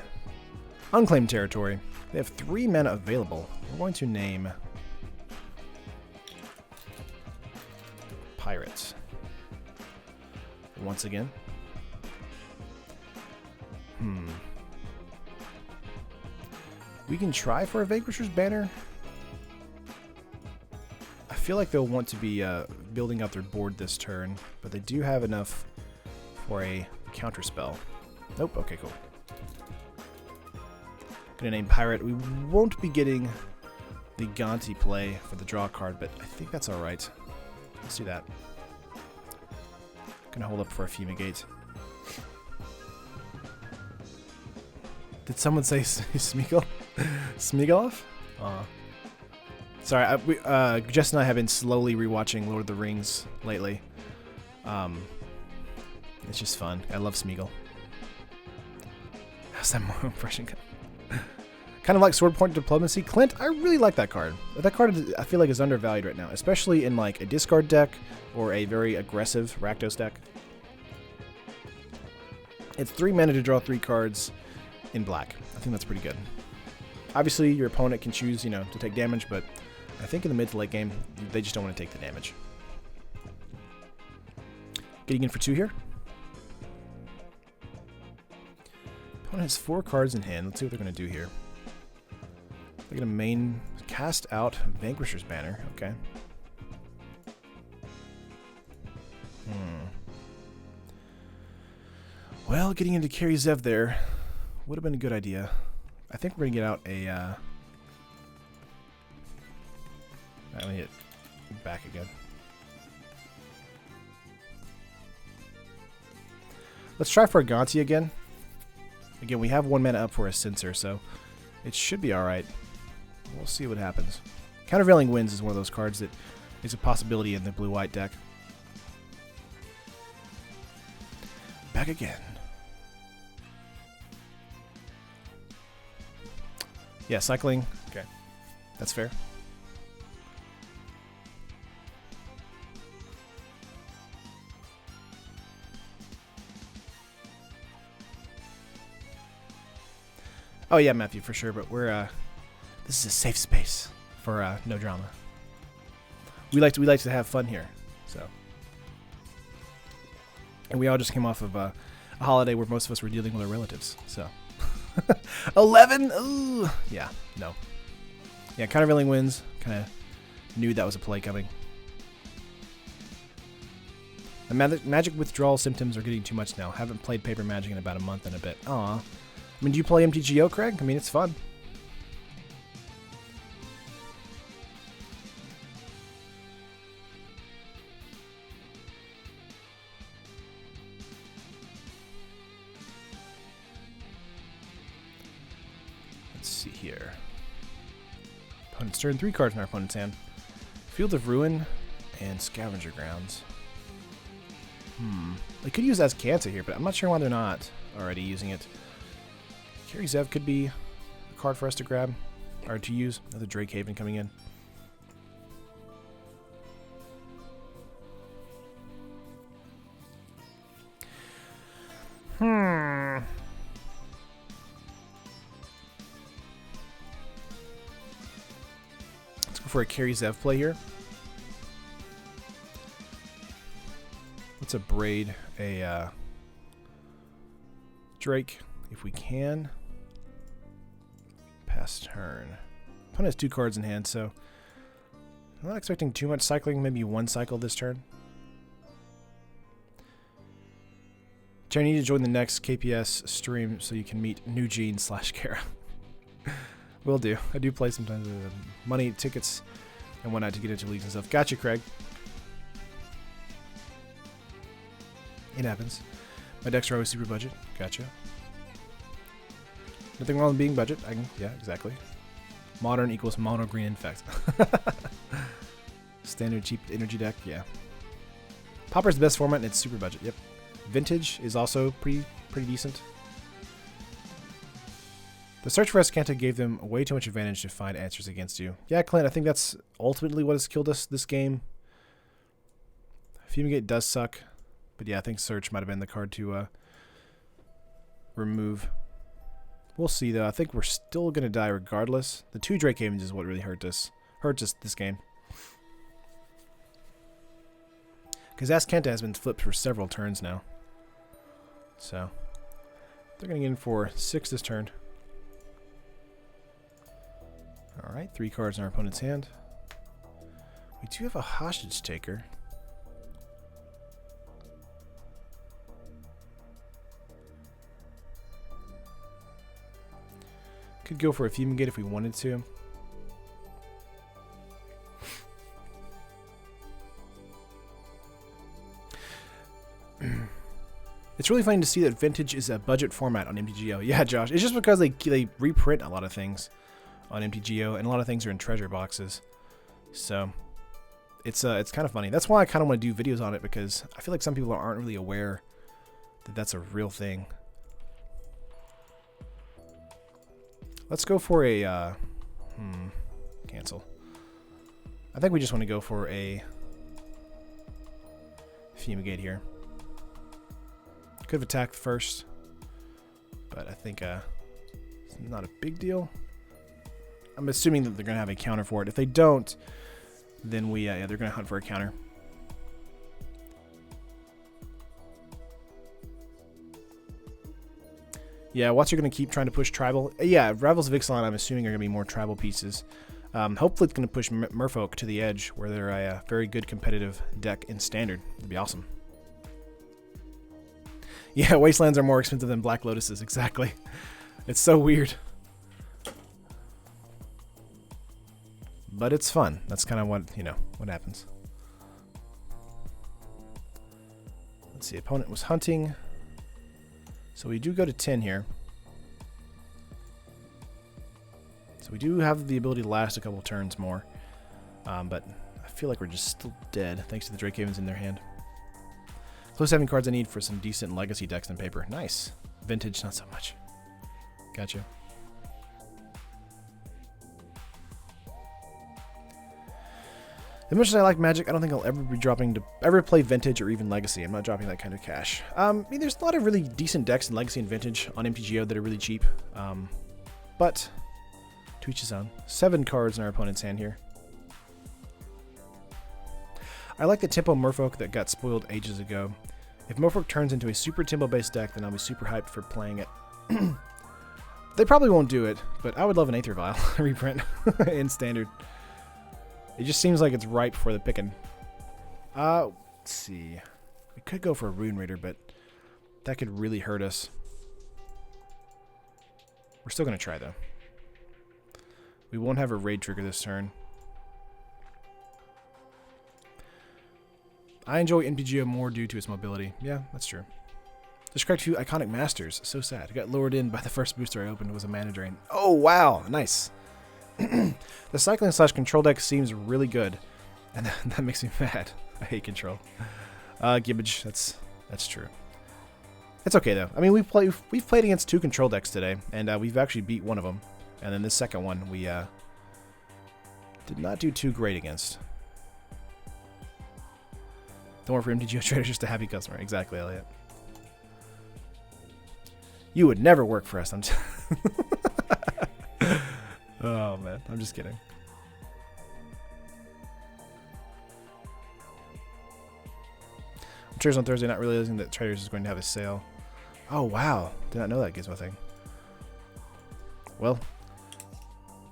S1: Unclaimed territory. They have 3 mana available. We're going to name Pirates. Once again. We can try for a Vanquisher's Banner. I feel like they'll want to be building out their board this turn, but they do have enough for a counter spell. Nope, okay, cool. Gonna name Pirate. We won't be getting the Gonti play for the draw card, but I think that's alright. Let's do that. Gonna hold up for a Fumigate. Did someone say Smeagol? Smeagol? Sorry, Jess and I have been slowly rewatching Lord of the Rings lately. It's just fun. I love Smeagol. How's that more impression? Kind of like Sword Point Diplomacy. Clint, I really like that card. That card, I feel like, is undervalued right now, especially in like a discard deck or a very aggressive Rakdos deck. It's 3 mana to draw 3 cards in black. I think that's pretty good. Obviously, your opponent can choose, to take damage, but I think in the mid to late game, they just don't want to take the damage. Getting in for 2 here. Opponent has 4 cards in hand. Let's see what they're going to do here. They're going to main cast out Vanquisher's Banner. Okay. Well, getting into Carrie Zev there would have been a good idea. I think we're going to get out a... Let me hit back again. Let's try for a Gonti again. Again, we have 1 mana up for a Censor, so it should be alright. We'll see what happens. Countervailing Winds is one of those cards that is a possibility in the blue-white deck. Back again. Yeah, cycling. Okay. That's fair. Oh yeah, Matthew, for sure. But this is a safe space for no drama. We like to have fun here, so. And we all just came off of a holiday where most of us were dealing with our relatives, so. 11? Ooh. Yeah, no. Yeah, countervailing wins. Kind of knew that was a play coming. The magic withdrawal symptoms are getting too much now. Haven't played Paper Magic in about a month and a bit. Aw. I mean, do you play MTGO, Craig? I mean, it's fun. Let's see here. Opponent's turn. 3 cards in our opponent's hand. Field of Ruin and Scavenger Grounds. They could use Azcanta here, but I'm not sure why they're not already using it. Carry Zev could be a card for us to grab, or to use. Another Drake Haven coming in. Let's go for a Carry Zev play here. Let's a Braid, a Drake, if we can. Pass turn. Opponent has 2 cards in hand, so I'm not expecting too much cycling. Maybe 1 cycle this turn. Jerry, I need to join the next KPS stream so you can meet New Gene / Kara. Will do. I do play sometimes with money, tickets, and whatnot to get into leagues and stuff. Gotcha, Craig. It happens. My decks are always super budget. Gotcha. Nothing wrong with being budget. Yeah, exactly. Modern equals mono green infect. Standard cheap energy deck. Yeah. Pauper's the best format, and it's super budget. Yep. Vintage is also pretty decent. The search for Azcanta gave them way too much advantage to find answers against you. Yeah, Clint, I think that's ultimately what has killed us this game. Fumigate does suck. But yeah, I think Search might have been the card to remove. We'll see, though. I think we're still going to die regardless. The 2 Drake Havens is what really hurt us this game. Because Azcanta has been flipped for several turns now. So, they're going to get in for 6 this turn. Alright, 3 cards in our opponent's hand. We do have a Hostage Taker. Could go for a Fumigate if we wanted to. It's really funny to see that Vintage is a budget format on MTGO. Yeah, Josh. It's just because they reprint a lot of things on MTGO, and a lot of things are in treasure boxes. So it's kind of funny. That's why I kind of want to do videos on it, because I feel like some people aren't really aware that that's a real thing. Let's go for a, cancel. I think we just want to go for a Fumigate here. Could have attacked first, but I think it's not a big deal. I'm assuming that they're going to have a counter for it. If they don't, then they're going to hunt for a counter. Yeah, Watts are going to keep trying to push tribal. Yeah, Rivals of Ixalan, I'm assuming, are going to be more tribal pieces. Hopefully it's going to push Merfolk to the edge, where they're a very good competitive deck in Standard. That'd be awesome. Yeah, Wastelands are more expensive than Black Lotuses, exactly. It's so weird. But it's fun. That's kind of what happens. Let's see, opponent was hunting. So we do go to 10 here. So we do have the ability to last a couple turns more. But I feel like we're just still dead, thanks to the Drake Havens in their hand. Close having cards I need for some decent legacy decks and paper. Nice. Vintage, not so much. Gotcha. As much as I like Magic, I don't think I'll ever be dropping to ever play Vintage or even Legacy. I'm not dropping that kind of cash. I mean, there's a lot of really decent decks in Legacy and Vintage on MTGO that are really cheap. But to each his own. 7 cards in our opponent's hand here. I like the Tempo Merfolk that got spoiled ages ago. If Merfolk turns into a super Tempo-based deck, then I'll be super hyped for playing it. They probably won't do it, but I would love an Aether Vial reprint in Standard. It just seems like it's ripe for the picking. Let's see. We could go for a Rune Raider, but that could really hurt us. We're still going to try, though. We won't have a raid trigger this turn. I enjoy MTGO more due to its mobility. Yeah, that's true. Discard 2 Iconic Masters. So sad. It got lured in by the first booster I opened. It was a mana drain. Oh, wow. Nice. The cycling / control deck seems really good. And that makes me mad. I hate control. Gibbage. That's true. It's okay, though. I mean, we've played against 2 control decks today. And we've actually beat one of them. And then this second one we did not do too great against. Don't work for MTGO traders, just a happy customer. Exactly, Elliot. You would never work for us. Oh, man. I'm just kidding. Traders on Thursday, not realizing that Traders is going to have a sale. Oh, wow. Did not know that Gizmo thing. Well,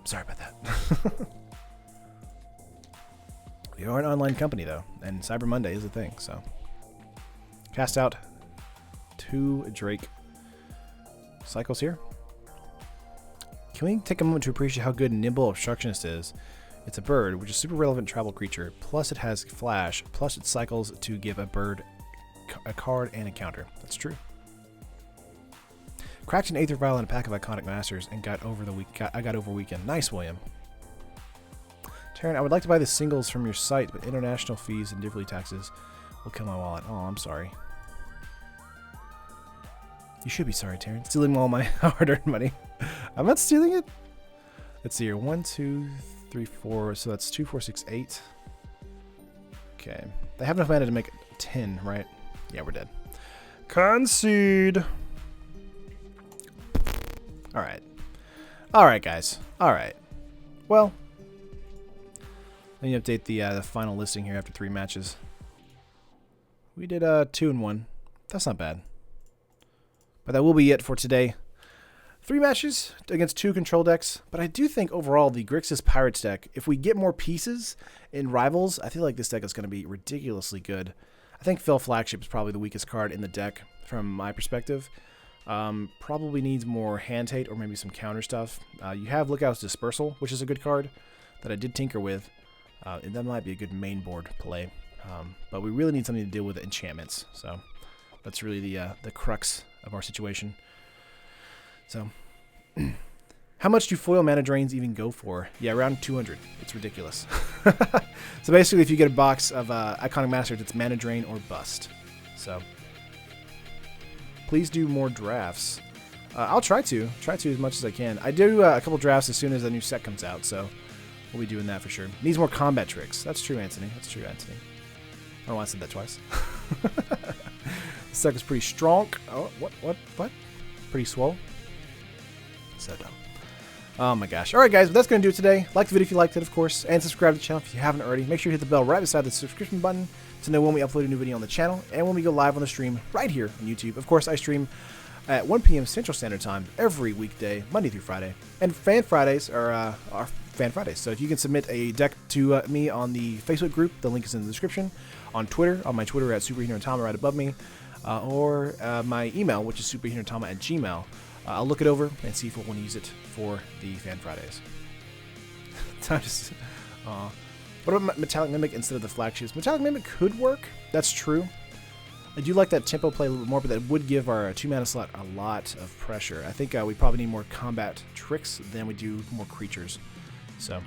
S1: sorry about that. We are an online company, though, and Cyber Monday is a thing, so. Cast out 2 Drake cycles here. Can we take a moment to appreciate how good Nimble Obstructionist is? It's a bird, which is a super relevant travel creature, plus it has flash, plus it cycles to give a bird a card and a counter. That's true. Cracked an Aether Vial and a pack of Iconic Masters and got over weekend. Nice, William. Taryn, I would like to buy the singles from your site, but international fees and differently taxes will kill my wallet. Oh, I'm sorry. You should be sorry, Taryn. Stealing all my hard-earned money. I'm not stealing it. Let's see here. 1, 2, 3, 4. So that's 2, 4, 6, 8. Okay. They have enough mana to make 10, right? Yeah, we're dead. Concede. All right. All right, guys. All right. Well, let me update the final listing here after 3 matches. We did 2-1. That's not bad. But that will be it for today. 3 matches against 2 control decks. But I do think overall the Grixis Pirates deck, if we get more pieces in Rivals, I feel like this deck is going to be ridiculously good. I think Fell Flagship is probably the weakest card in the deck from my perspective. Probably needs more hand hate or maybe some counter stuff. You have Lookout's Dispersal, which is a good card that I did tinker with. And that might be a good main board play. But we really need something to deal with enchantments. So that's really the crux of our situation. So how much do foil mana drains even go for? Yeah, around 200. It's ridiculous. So basically, if you get a box of Iconic Masters, it's mana drain or bust. So please do more drafts. I'll try to as much as I can. I do a couple drafts as soon as a new set comes out, so we'll be doing that for sure. Needs more combat tricks. That's true, Anthony. That's true, Anthony. I don't know why I said that twice. This deck is pretty strong. Oh, what? Pretty swole. So dumb. Oh my gosh. Alright guys, that's going to do it today. Like the video if you liked it, of course, and subscribe to the channel if you haven't already. Make sure you hit the bell right beside the subscription button to know when we upload a new video on the channel and when we go live on the stream right here on YouTube. Of course, I stream at 1 p.m. Central Standard Time every weekday, Monday through Friday. And Fan Fridays are our Fan Fridays. So if you can submit a deck to me on the Facebook group, the link is in the description. On Twitter, on my Twitter at SuperHeroTama right above me. Or my email, which is superheroTama@gmail.com. I'll look it over and see if we'll want to use it for the Fan Fridays. What about Metallic Mimic instead of the flagships? Metallic Mimic could work. That's true. I do like that tempo play a little bit more, but that would give our 2-mana slot a lot of pressure. I think we probably need more combat tricks than we do more creatures. So,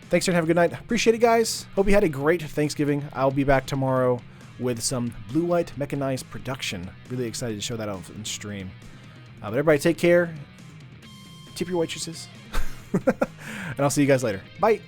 S1: thanks, and have a good night. Appreciate it, guys. Hope you had a great Thanksgiving. I'll be back tomorrow with some blue-white mechanized production. Really excited to show that on stream. But everybody take care. Tip your waitresses. And I'll see you guys later. Bye.